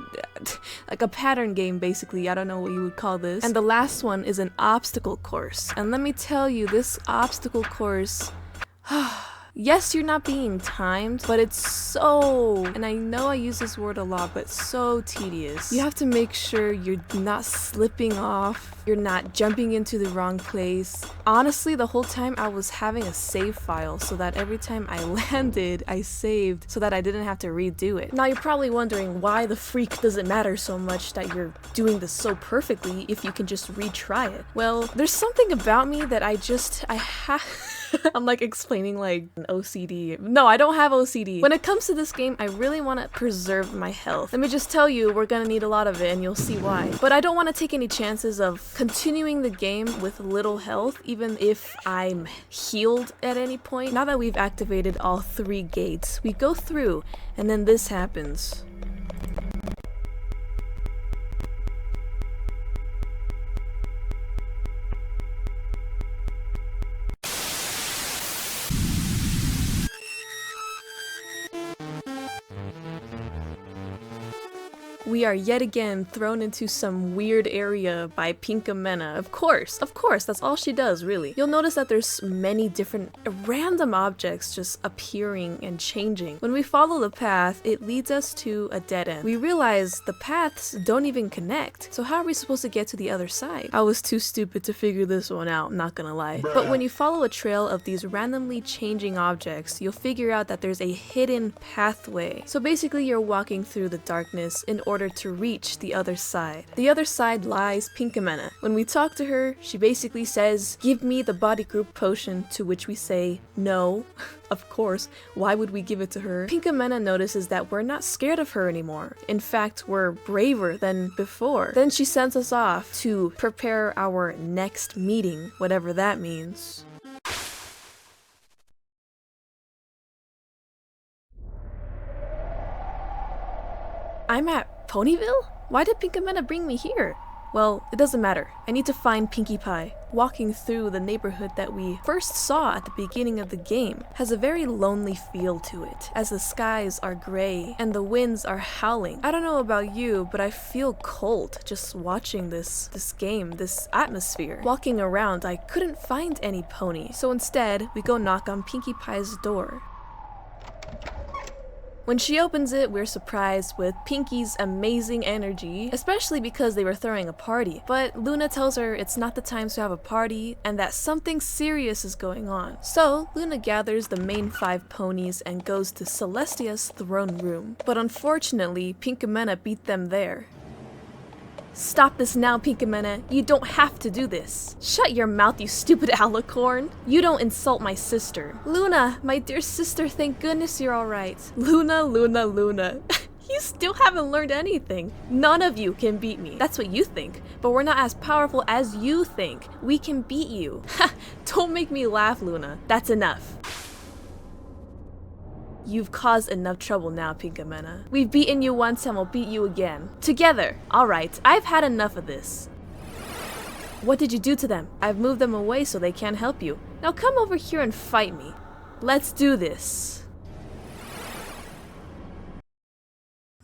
like a pattern game basically. I don't know what you would call this. And the last one is an obstacle course. And let me tell you, this obstacle course, yes, you're not being timed, but it's so, and I know I use this word a lot, but so tedious. You have to make sure you're not slipping off, you're not jumping into the wrong place. Honestly, the whole time I was having a save file so that every time I landed, I saved so that I didn't have to redo it. Now you're probably wondering why the freak does it matter so much that you're doing this so perfectly if you can just retry it. Well, there's something about me that I have I'm like explaining like an OCD. No, I don't have OCD. When it comes to this game, I really want to preserve my health. Let me just tell you, we're gonna need a lot of it and you'll see why. But I don't want to take any chances of continuing the game with little health, even if I'm healed at any point. Now that we've activated all 3 gates, we go through and then this happens. We are yet again thrown into some weird area by Pinka. Of course, that's all she does, really. You'll notice that there's many different random objects just appearing and changing. When we follow the path, it leads us to a dead end. We realize the paths don't even connect, so how are we supposed to get to the other side? I was too stupid to figure this one out, not gonna lie. But when you follow a trail of these randomly changing objects, you'll figure out that there's a hidden pathway. So basically you're walking through the darkness in order order to reach the other side. The other side lies Pinkamena. When we talk to her, she basically says, "Give me the body group potion," to which we say, "No." Of course, why would we give it to her? Pinkamena notices that we're not scared of her anymore. In fact, we're braver than before. Then she sends us off to prepare our next meeting, whatever that means. I'm at Ponyville? Why did Pinkamena bring me here? Well, it doesn't matter. I need to find Pinkie Pie. Walking through the neighborhood that we first saw at the beginning of the game has a very lonely feel to it, as the skies are gray and the winds are howling. I don't know about you, but I feel cold just watching this game, this atmosphere. Walking around, I couldn't find any pony, so instead, we go knock on Pinkie Pie's door. When she opens it, we're surprised with Pinkie's amazing energy, especially because they were throwing a party. But Luna tells her it's not the time to have a party and that something serious is going on. So Luna gathers the main 5 ponies and goes to Celestia's throne room. But unfortunately, Pinkamena beat them there. Stop this now, Pinkamena. You don't have to do this. Shut your mouth, you stupid alicorn. You don't insult my sister. Luna, my dear sister, thank goodness you're alright. Luna, Luna, Luna. You still haven't learned anything. None of you can beat me. That's what you think. But we're not as powerful as you think. We can beat you. Ha! Don't make me laugh, Luna. That's enough. You've caused enough trouble now, Pinkamena. We've beaten you once and we'll beat you again. Together! Alright, I've had enough of this. What did you do to them? I've moved them away so they can't help you. Now come over here and fight me. Let's do this.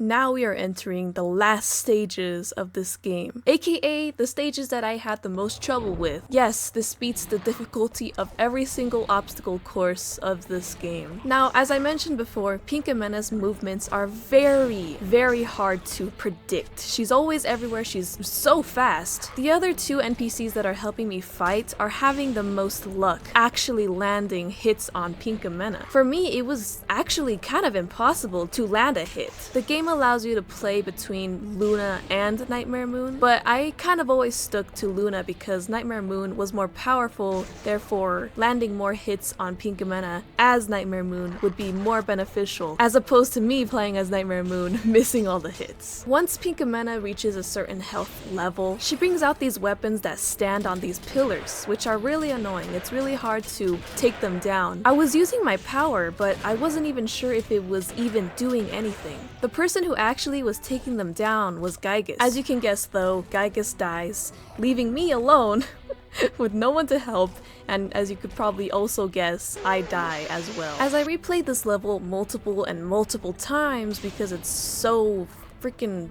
Now we are entering the last stages of this game, aka the stages that I had the most trouble with. Yes, this beats the difficulty of every single obstacle course of this game. Now, as I mentioned before, Pinkamena's movements are very, very hard to predict. She's always everywhere, she's so fast. The other 2 NPCs that are helping me fight are having the most luck actually landing hits on Pinkamena. For me, it was actually kind of impossible to land a hit. The game allows you to play between Luna and Nightmare Moon, but I kind of always stuck to Luna because Nightmare Moon was more powerful, therefore landing more hits on Pinkamena as Nightmare Moon would be more beneficial, as opposed to me playing as Nightmare Moon missing all the hits. Once Pinkamena reaches a certain health level, she brings out these weapons that stand on these pillars, which are really annoying. It's really hard to take them down. I was using my power, but I wasn't even sure if it was even doing anything. The person who actually was taking them down was Giygas. As you can guess though, Giygas dies, leaving me alone with no one to help, and as you could probably also guess, I die as well. As I replayed this level multiple and multiple times because it's so freaking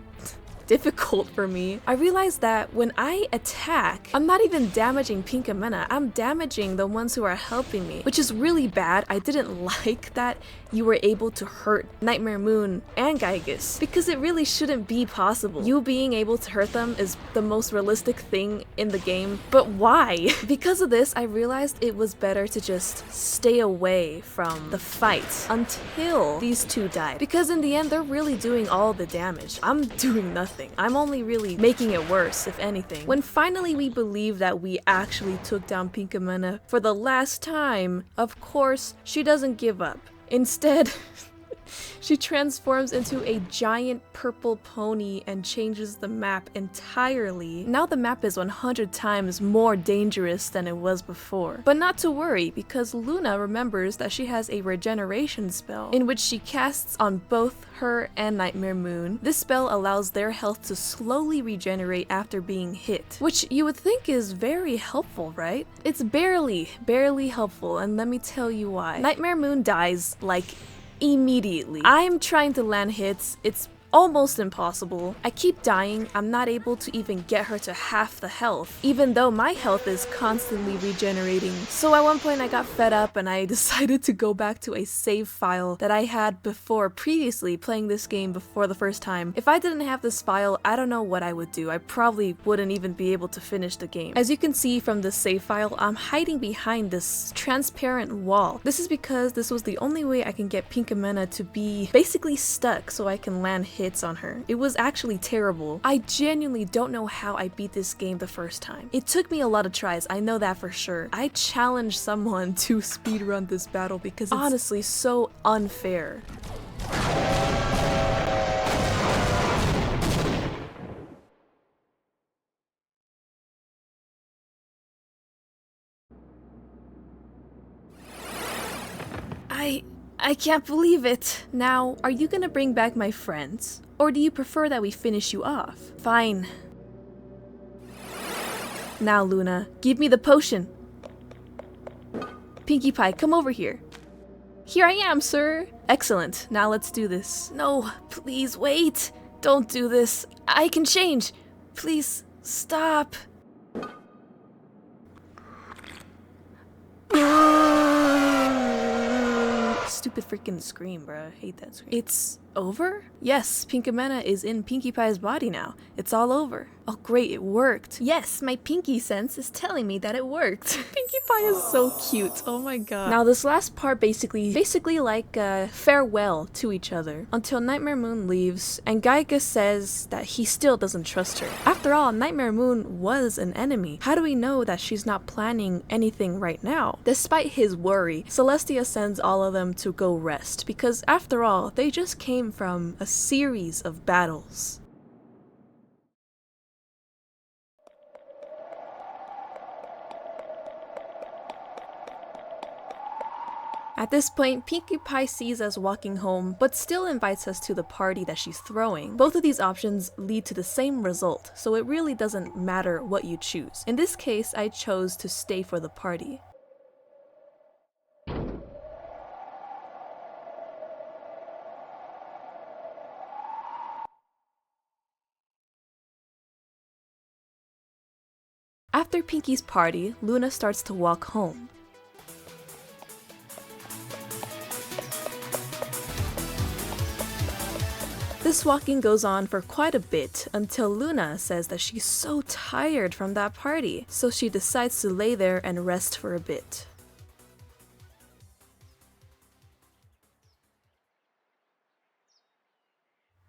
difficult for me, I realized that when I attack, I'm not even damaging Pinkamena, I'm damaging the ones who are helping me, which is really bad. I didn't like that you were able to hurt Nightmare Moon and Giygas, because it really shouldn't be possible. You being able to hurt them is the most realistic thing in the game, but why? Because of this, I realized it was better to just stay away from the fight until these 2 died, because in the end, they're really doing all the damage. I'm doing nothing. I'm only really making it worse, if anything. When finally we believe that we actually took down Pinkamena for the last time, of course, she doesn't give up. Instead, she transforms into a giant purple pony and changes the map entirely. Now the map is 100 times more dangerous than it was before. But not to worry, because Luna remembers that she has a regeneration spell, in which she casts on both her and Nightmare Moon. This spell allows their health to slowly regenerate after being hit, which you would think is very helpful, right? It's barely helpful, and let me tell you why. Nightmare Moon dies, like, immediately. I'm trying to land hits, it's almost impossible. I keep dying, I'm not able to even get her to half the health, even though my health is constantly regenerating. So at one point I got fed up and I decided to go back to a save file that I had before previously playing this game before the first time. If I didn't have this file, I don't know what I would do. I probably wouldn't even be able to finish the game. As you can see from this save file, I'm hiding behind this transparent wall. This is because this was the only way I can get Pinkamena to be basically stuck so I can land hits. hits on her. It was actually terrible. I genuinely don't know how I beat this game the first time. It took me a lot of tries, I know that for sure. I challenge someone to speedrun this battle because it's honestly so unfair. I can't believe it. Now, are you gonna bring back my friends? Or do you prefer that we finish you off? Fine. Now, Luna, give me the potion. Pinkie Pie, come over here. Here I am, sir. Excellent. Now let's do this. No, please wait. Don't do this. I can change. Please stop. Stupid freaking scream, bruh. Hate that scream. It's over? Yes, Pinkamena is in Pinkie Pie's body now. It's all over. Oh great, it worked. Yes, my pinky sense is telling me that it worked. Pinkie Pie is so cute. Oh my god. Now this last part basically like a farewell to each other until Nightmare Moon leaves and Giygas says that he still doesn't trust her. After all, Nightmare Moon was an enemy. How do we know that she's not planning anything right now? Despite his worry, Celestia sends all of them to go rest because after all, they just came from a series of battles. At this point, Pinkie Pie sees us walking home, but still invites us to the party that she's throwing. Both of these options lead to the same result, so it really doesn't matter what you choose. In this case, I chose to stay for the party. After Pinkie's party, Luna starts to walk home. This walking goes on for quite a bit until Luna says that she's so tired from that party, so she decides to lay there and rest for a bit.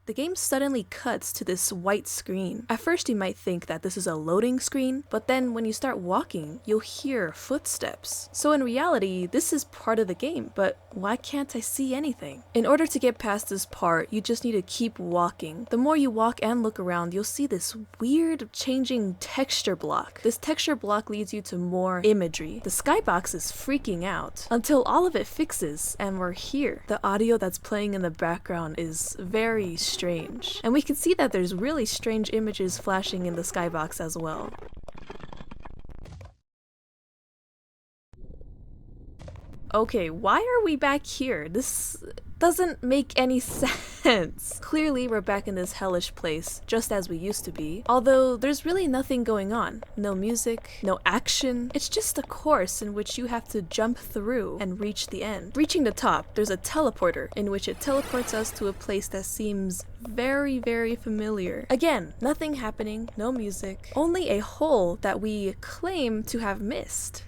The game suddenly cuts to this white screen. At first you might think that this is a loading screen, but then when you start walking, you'll hear footsteps. So in reality, this is part of the game, but why can't I see anything? In order to get past this part, you just need to keep walking. The more you walk and look around, you'll see this weird changing texture block. This texture block leads you to more imagery. The skybox is freaking out until all of it fixes and we're here. The audio that's playing in the background is very strange. And we can see that there's really strange images flashing in the skybox as well. Okay, why are we back here? This doesn't make any sense. Clearly, we're back in this hellish place, just as we used to be. Although, there's really nothing going on. No music, no action. It's just a course in which you have to jump through and reach the end. Reaching the top, there's a teleporter in which it teleports us to a place that seems very, very familiar. Again, nothing happening, no music, only a hole that we claim to have missed.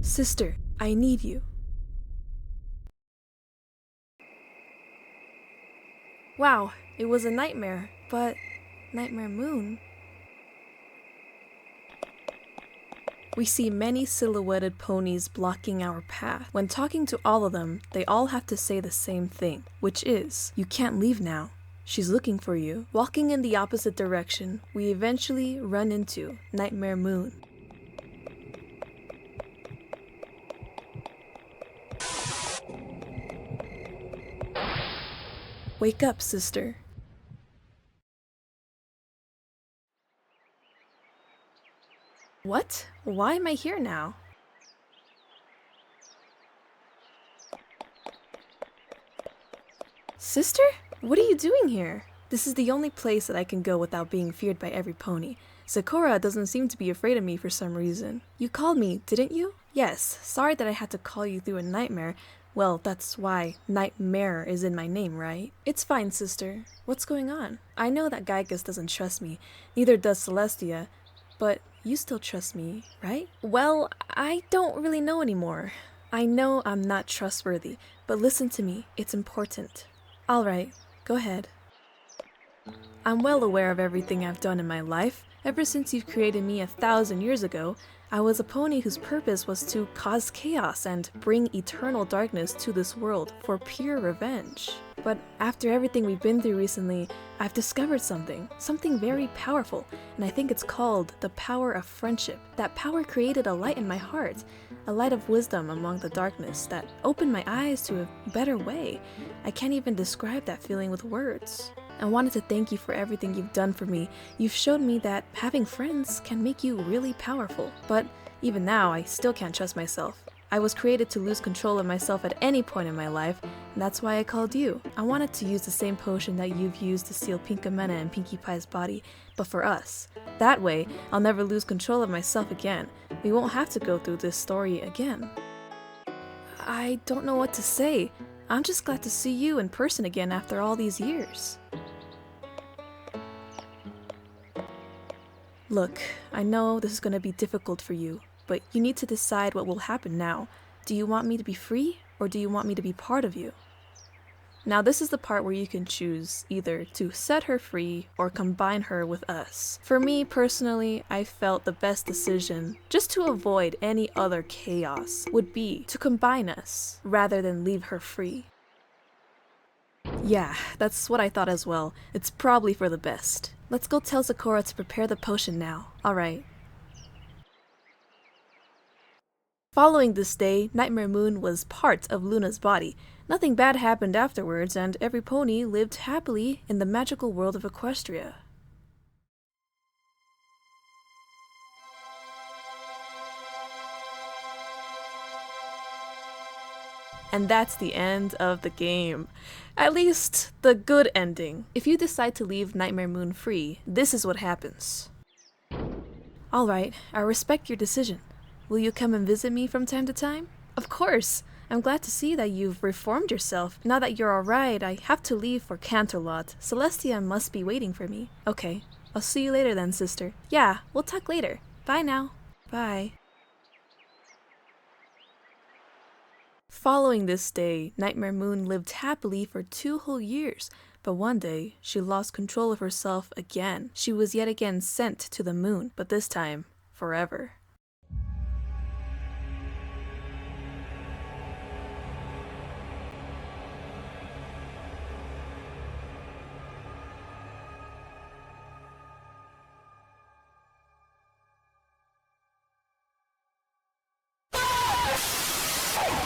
Sister, I need you. Wow, it was a nightmare, but Nightmare Moon? We see many silhouetted ponies blocking our path. When talking to all of them, they all have to say the same thing, which is, you can't leave now. She's looking for you. Walking in the opposite direction, we eventually run into Nightmare Moon. Wake up, sister. What? Why am I here now? Sister? What are you doing here? This is the only place that I can go without being feared by every pony. Zecora doesn't seem to be afraid of me for some reason. You called me, didn't you? Yes, sorry that I had to call you through a nightmare. Well, that's why Nightmare is in my name, right? It's fine, sister. What's going on? I know that Giygas doesn't trust me, neither does Celestia, but you still trust me, right? Well, I don't really know anymore. I know I'm not trustworthy, but listen to me, it's important. Alright, go ahead. I'm well aware of everything I've done in my life. Ever since you created me 1,000 years ago, I was a pony whose purpose was to cause chaos and bring eternal darkness to this world for pure revenge. But after everything we've been through recently, I've discovered something very powerful, and I think it's called the power of friendship. That power created a light in my heart, a light of wisdom among the darkness that opened my eyes to a better way. I can't even describe that feeling with words. I wanted to thank you for everything you've done for me. You've showed me that having friends can make you really powerful. But even now, I still can't trust myself. I was created to lose control of myself at any point in my life, and that's why I called you. I wanted to use the same potion that you've used to seal Pinka and Pinkie Pie's body, but for us. That way, I'll never lose control of myself again. We won't have to go through this story again. I don't know what to say. I'm just glad to see you in person again after all these years. Look, I know this is going to be difficult for you, but you need to decide what will happen now. Do you want me to be free, or do you want me to be part of you? Now this is the part where you can choose either to set her free or combine her with us. For me personally, I felt the best decision, just to avoid any other chaos, would be to combine us rather than leave her free. Yeah, that's what I thought as well. It's probably for the best. Let's go tell Zecora to prepare the potion now. Alright. Following this day, Nightmare Moon was part of Luna's body. Nothing bad happened afterwards, and every pony lived happily in the magical world of Equestria. And that's the end of the game. At least, the good ending. If you decide to leave Nightmare Moon free, this is what happens. Alright, I respect your decision. Will you come and visit me from time to time? Of course! I'm glad to see that you've reformed yourself. Now that you're alright, I have to leave for Canterlot. Celestia must be waiting for me. Okay, I'll see you later then, sister. Yeah, we'll talk later. Bye now. Bye. Following this day, Nightmare Moon lived happily for 2 whole years, but one day, she lost control of herself again. She was yet again sent to the moon, but this time, forever.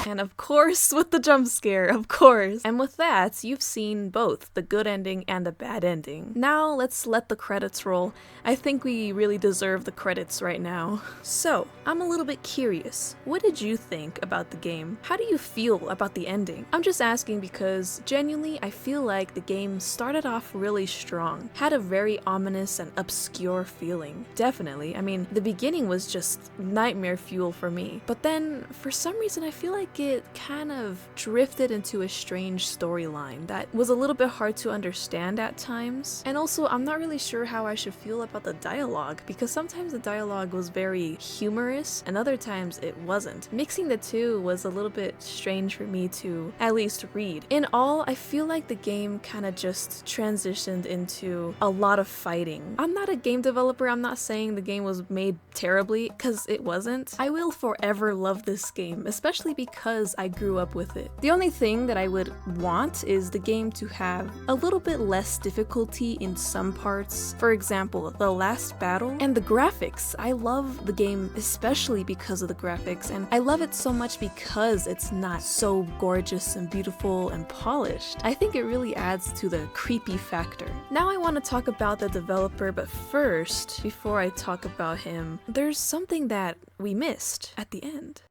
And of course, with the jump scare, of course. And with that, you've seen both the good ending and the bad ending. Now let's let the credits roll. I think we really deserve the credits right now. So, I'm a little bit curious. What did you think about the game? How do you feel about the ending? I'm just asking because genuinely, I feel like the game started off really strong. Had a very ominous and obscure feeling. Definitely. I mean, the beginning was just nightmare fuel for me. But then, for some reason, I feel like it kind of drifted into a strange storyline that was a little bit hard to understand at times. And also, I'm not really sure how I should feel about the dialogue, because sometimes the dialogue was very humorous and other times it wasn't. Mixing the two was a little bit strange for me to at least read. In all, I feel like the game kind of just transitioned into a lot of fighting. I'm not a game developer, I'm not saying the game was made terribly, because it wasn't. I will forever love this game, especially because I grew up with it. The only thing that I would want is the game to have a little bit less difficulty in some parts. For example, the last battle and the graphics. I love the game especially because of the graphics, and I love it so much because it's not so gorgeous and beautiful and polished. I think it really adds to the creepy factor. Now I want to talk about the developer, but first, before I talk about him, there's something that we missed at the end.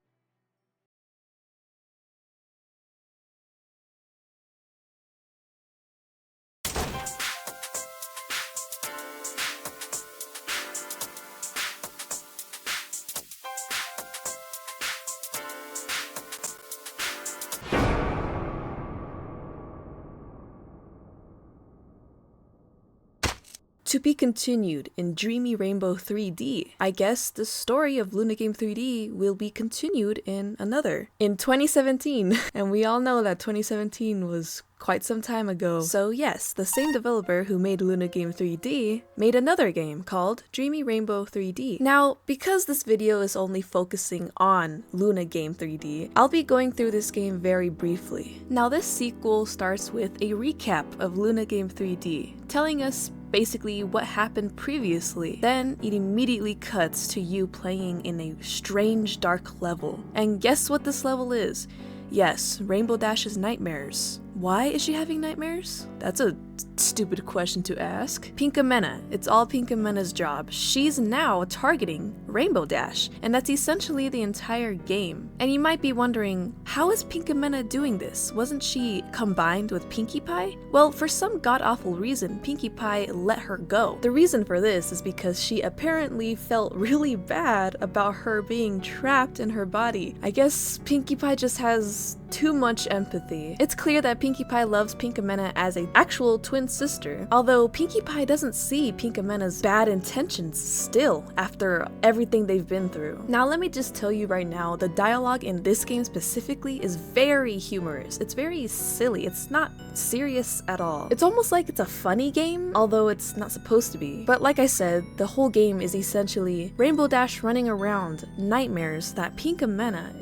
To be continued in Dreamy Rainbow 3D. I guess the story of Luna Game 3D will be continued in 2017. And we all know that 2017 was quite some time ago. So yes, the same developer who made Luna Game 3D made another game called Dreamy Rainbow 3D. Now, because this video is only focusing on Luna Game 3D, I'll be going through this game very briefly. Now, this sequel starts with a recap of Luna Game 3D, telling us basically what happened previously. Then it immediately cuts to you playing in a strange dark level. And guess what this level is? Yes, Rainbow Dash's nightmares. Why is she having nightmares? That's a stupid question to ask. Pinka, it's all Pinka's job. She's now targeting Rainbow Dash, and that's essentially the entire game. And you might be wondering, how is Pinka doing this? Wasn't she combined with Pinkie Pie? Well, for some god-awful reason, Pinkie Pie let her go. The reason for this is because she apparently felt really bad about her being trapped in her body. I guess Pinkie Pie just has too much empathy. It's clear that Pinkie Pie loves Pinka as an actual twin sister, although Pinkie Pie doesn't see Pinka bad intentions still after everything they've been through. Now let me just tell you right now, the dialogue in this game specifically is very humorous. It's very silly. It's not serious at all. It's almost like it's a funny game, although it's not supposed to be. But like I said, the whole game is essentially Rainbow Dash running around nightmares that Pinka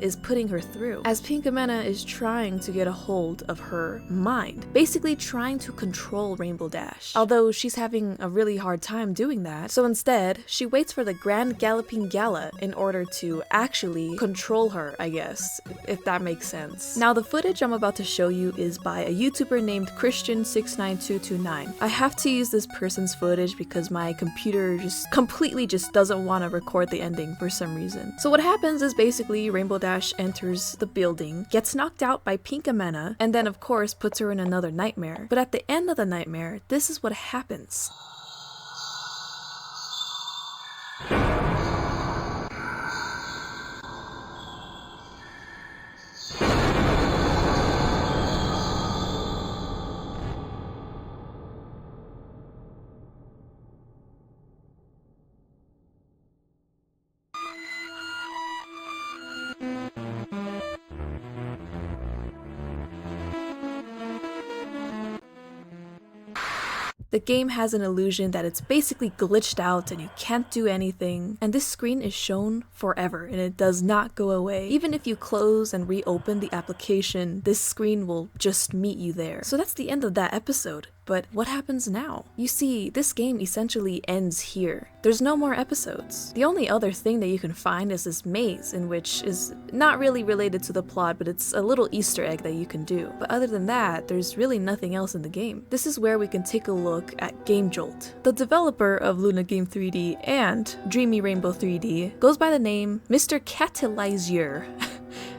is putting her through, as Pinka is trying to get a hold of her mind, basically trying to control Rainbow Dash, although she's having a really hard time doing that. So instead, she waits for the Grand Galloping Gala in order to actually control her, I guess, if that makes sense. Now, the footage I'm about to show you is by a YouTuber named Christian69229. I have to use this person's footage because my computer completely doesn't want to record the ending for some reason. So what happens is basically Rainbow Dash enters the building, gets knocked out by Pinka, and then of course puts her in another nightmare. But at the end of the nightmare, this is what happens. The game has an illusion that it's basically glitched out and you can't do anything, and this screen is shown forever and it does not go away. Even if you close and reopen the application, this screen will just meet you there. So that's the end of that episode. But what happens now? You see, this game essentially ends here. There's no more episodes. The only other thing that you can find is this maze, in which is not really related to the plot, but it's a little Easter egg that you can do. But other than that, there's really nothing else in the game. This is where we can take a look at Game Jolt. The developer of Luna Game 3D and Dreamy Rainbow 3D goes by the name Mr. Catalyzer.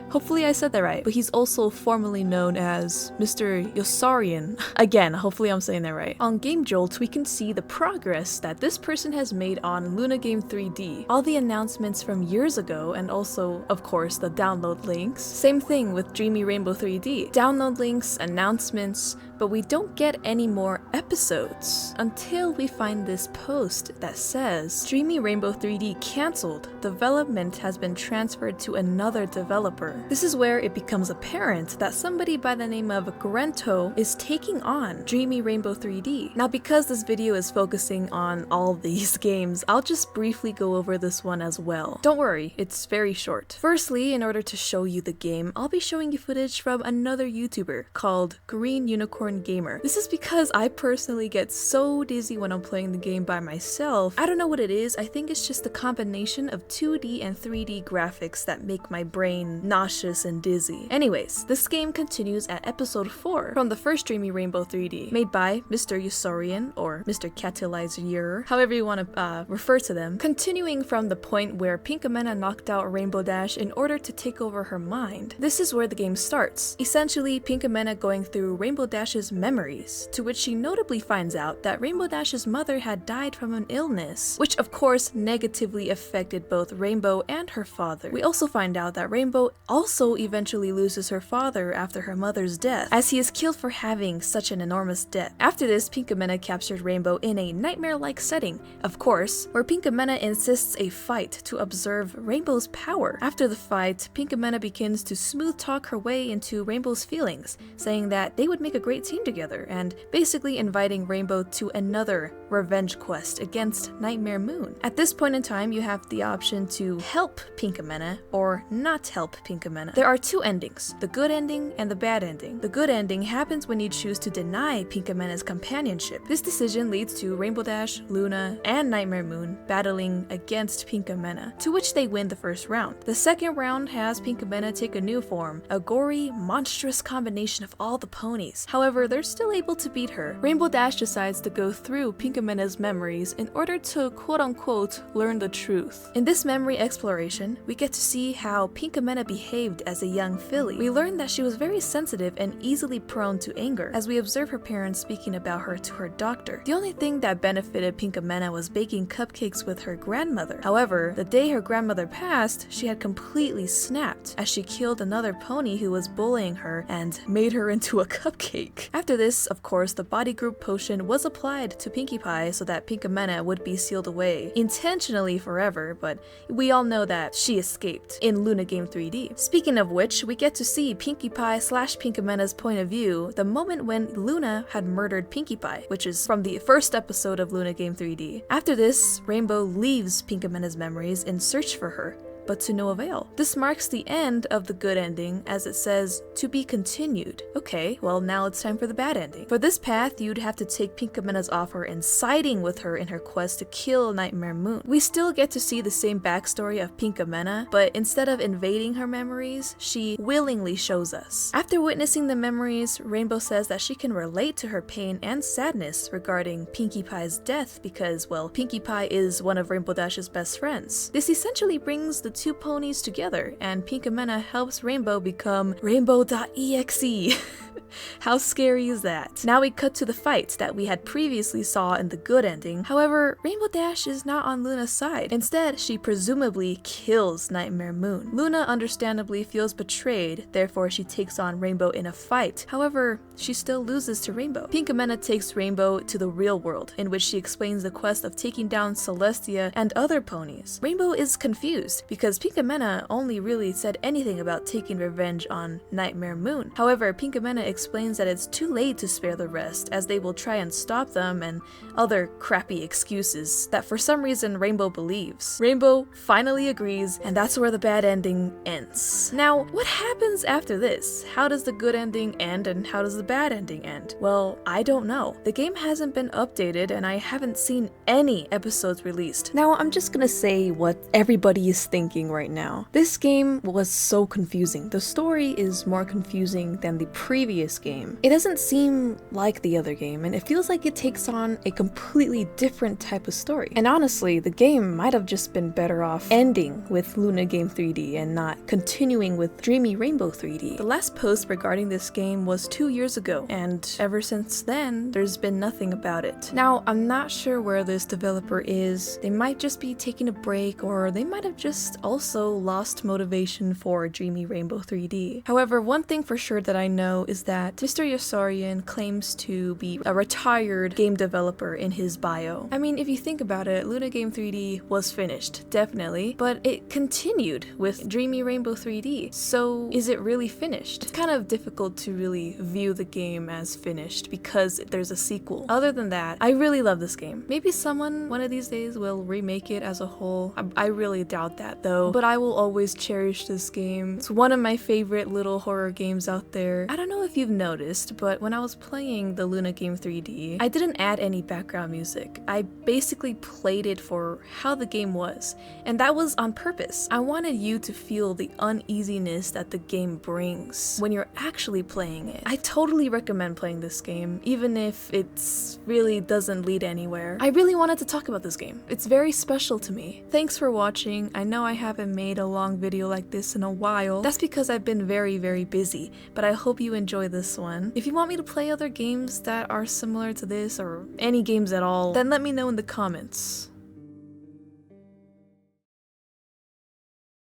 Hopefully I said that right, but he's also formerly known as Mr. Yossarian. Again, hopefully I'm saying that right. On Game Jolt, we can see the progress that this person has made on Luna Game 3D. All the announcements from years ago, and also, of course, the download links. Same thing with Dreamy Rainbow 3D. Download links, announcements, but we don't get any more episodes until we find this post that says, Dreamy Rainbow 3D cancelled. Development has been transferred to another developer. This is where it becomes apparent that somebody by the name of Grento is taking on Dreamy Rainbow 3D. Now, because this video is focusing on all these games, I'll just briefly go over this one as well. Don't worry, it's very short. Firstly, in order to show you the game, I'll be showing you footage from another YouTuber called Green Unicorn Gamer. This is because I personally get so dizzy when I'm playing the game by myself. I don't know what it is, I think it's just the combination of 2D and 3D graphics that make my brain nauseous and dizzy. Anyways, this game continues at episode 4 from the first Dreamy Rainbow 3D, made by Mr. Yossarian, or Mr. Catalyzer, however you want to refer to them, continuing from the point where Pinka knocked out Rainbow Dash in order to take over her mind. This is where the game starts. Essentially, Pinka going through Rainbow Dash's Dash's memories, to which she notably finds out that Rainbow Dash's mother had died from an illness, which of course negatively affected both Rainbow and her father. We also find out that Rainbow also eventually loses her father after her mother's death, as he is killed for having such an enormous debt. After this, Pinkamena captured Rainbow in a nightmare-like setting, of course, where Pinkamena insists a fight to observe Rainbow's power. After the fight, Pinkamena begins to smooth talk her way into Rainbow's feelings, saying that they would make a great team together, and basically inviting Rainbow to another revenge quest against Nightmare Moon. At this point in time, you have the option to help Pinkamena or not help Pinkamena. There are two endings, the good ending and the bad ending. The good ending happens when you choose to deny Pinkamena's companionship. This decision leads to Rainbow Dash, Luna, and Nightmare Moon battling against Pinkamena, to which they win the first round. The second round has Pinkamena take a new form, a gory, monstrous combination of all the ponies. However, they're still able to beat her. Rainbow Dash decides to go through Pinkamena's memories in order to quote-unquote learn the truth. In this memory exploration, we get to see how Pinkamena behaved as a young filly. We learn that she was very sensitive and easily prone to anger, as we observe her parents speaking about her to her doctor. The only thing that benefited Pinkamena was baking cupcakes with her grandmother. However, the day her grandmother passed, she had completely snapped, as she killed another pony who was bullying her and made her into a cupcake. After this, of course, the body group potion was applied to Pinkie Pie so that Pinkamena would be sealed away, intentionally forever, but we all know that she escaped in Luna Game 3D. Speaking of which, we get to see Pinkie Pie / Pinkamena's point of view the moment when Luna had murdered Pinkie Pie, which is from the first episode of Luna Game 3D. After this, Rainbow leaves Pinkamena's memories in search for her, but to no avail. This marks the end of the good ending, as it says, to be continued. Okay, well now it's time for the bad ending. For this path, you'd have to take Pinkamena's offer and siding with her in her quest to kill Nightmare Moon. We still get to see the same backstory of Pinkamena, but instead of invading her memories, she willingly shows us. After witnessing the memories, Rainbow says that she can relate to her pain and sadness regarding Pinkie Pie's death because, well, Pinkie Pie is one of Rainbow Dash's best friends. This essentially brings the two ponies together, and Pinkamena helps Rainbow become Rainbow.exe. How scary is that? Now we cut to the fight that we had previously saw in the good ending. However, Rainbow Dash is not on Luna's side. Instead, she presumably kills Nightmare Moon. Luna understandably feels betrayed, therefore she takes on Rainbow in a fight. However, she still loses to Rainbow. Pinkamena takes Rainbow to the real world, in which she explains the quest of taking down Celestia and other ponies. Rainbow is confused because Pinkamena only really said anything about taking revenge on Nightmare Moon. However, Pinkamena explains that it's too late to spare the rest, as they will try and stop them and other crappy excuses that for some reason Rainbow believes. Rainbow finally agrees, and that's where the bad ending ends. Now, what happens after this? How does the good ending end and how does the bad ending end? Well, I don't know. The game hasn't been updated and I haven't seen any episodes released. Now, I'm just gonna say what everybody is thinking right now. This game was so confusing. The story is more confusing than the previous game. It doesn't seem like the other game, and it feels like it takes on a completely different type of story. And honestly, the game might have just been better off ending with Luna Game 3D and not continuing with Dreamy Rainbow 3D. The last post regarding this game was 2 years ago, and ever since then, there's been nothing about it. Now, I'm not sure where this developer is. They might just be taking a break, or they might have just also lost motivation for Dreamy Rainbow 3D. However, one thing for sure that I know is that Mr. Yossarian claims to be a retired game developer in his bio. I mean, if you think about it, Luna Game 3D was finished, definitely, but it continued with Dreamy Rainbow 3D. So is it really finished? It's kind of difficult to really view the game as finished because there's a sequel. Other than that, I really love this game. Maybe someone one of these days will remake it as a whole. I really doubt that though, but I will always cherish this game. It's one of my favorite little horror games out there. I don't know if you've noticed, but when I was playing the Luna Game 3D, I didn't add any background music. I basically played it for how the game was, and that was on purpose. I wanted you to feel the uneasiness that the game brings when you're actually playing it. I totally recommend playing this game, even if it really doesn't lead anywhere. I really wanted to talk about this game. It's very special to me. Thanks for watching. I know I haven't made a long video like this in a while. That's because I've been very busy, but I hope you enjoy this one. If you want me to play other games that are similar to this, or any games at all, then let me know in the comments.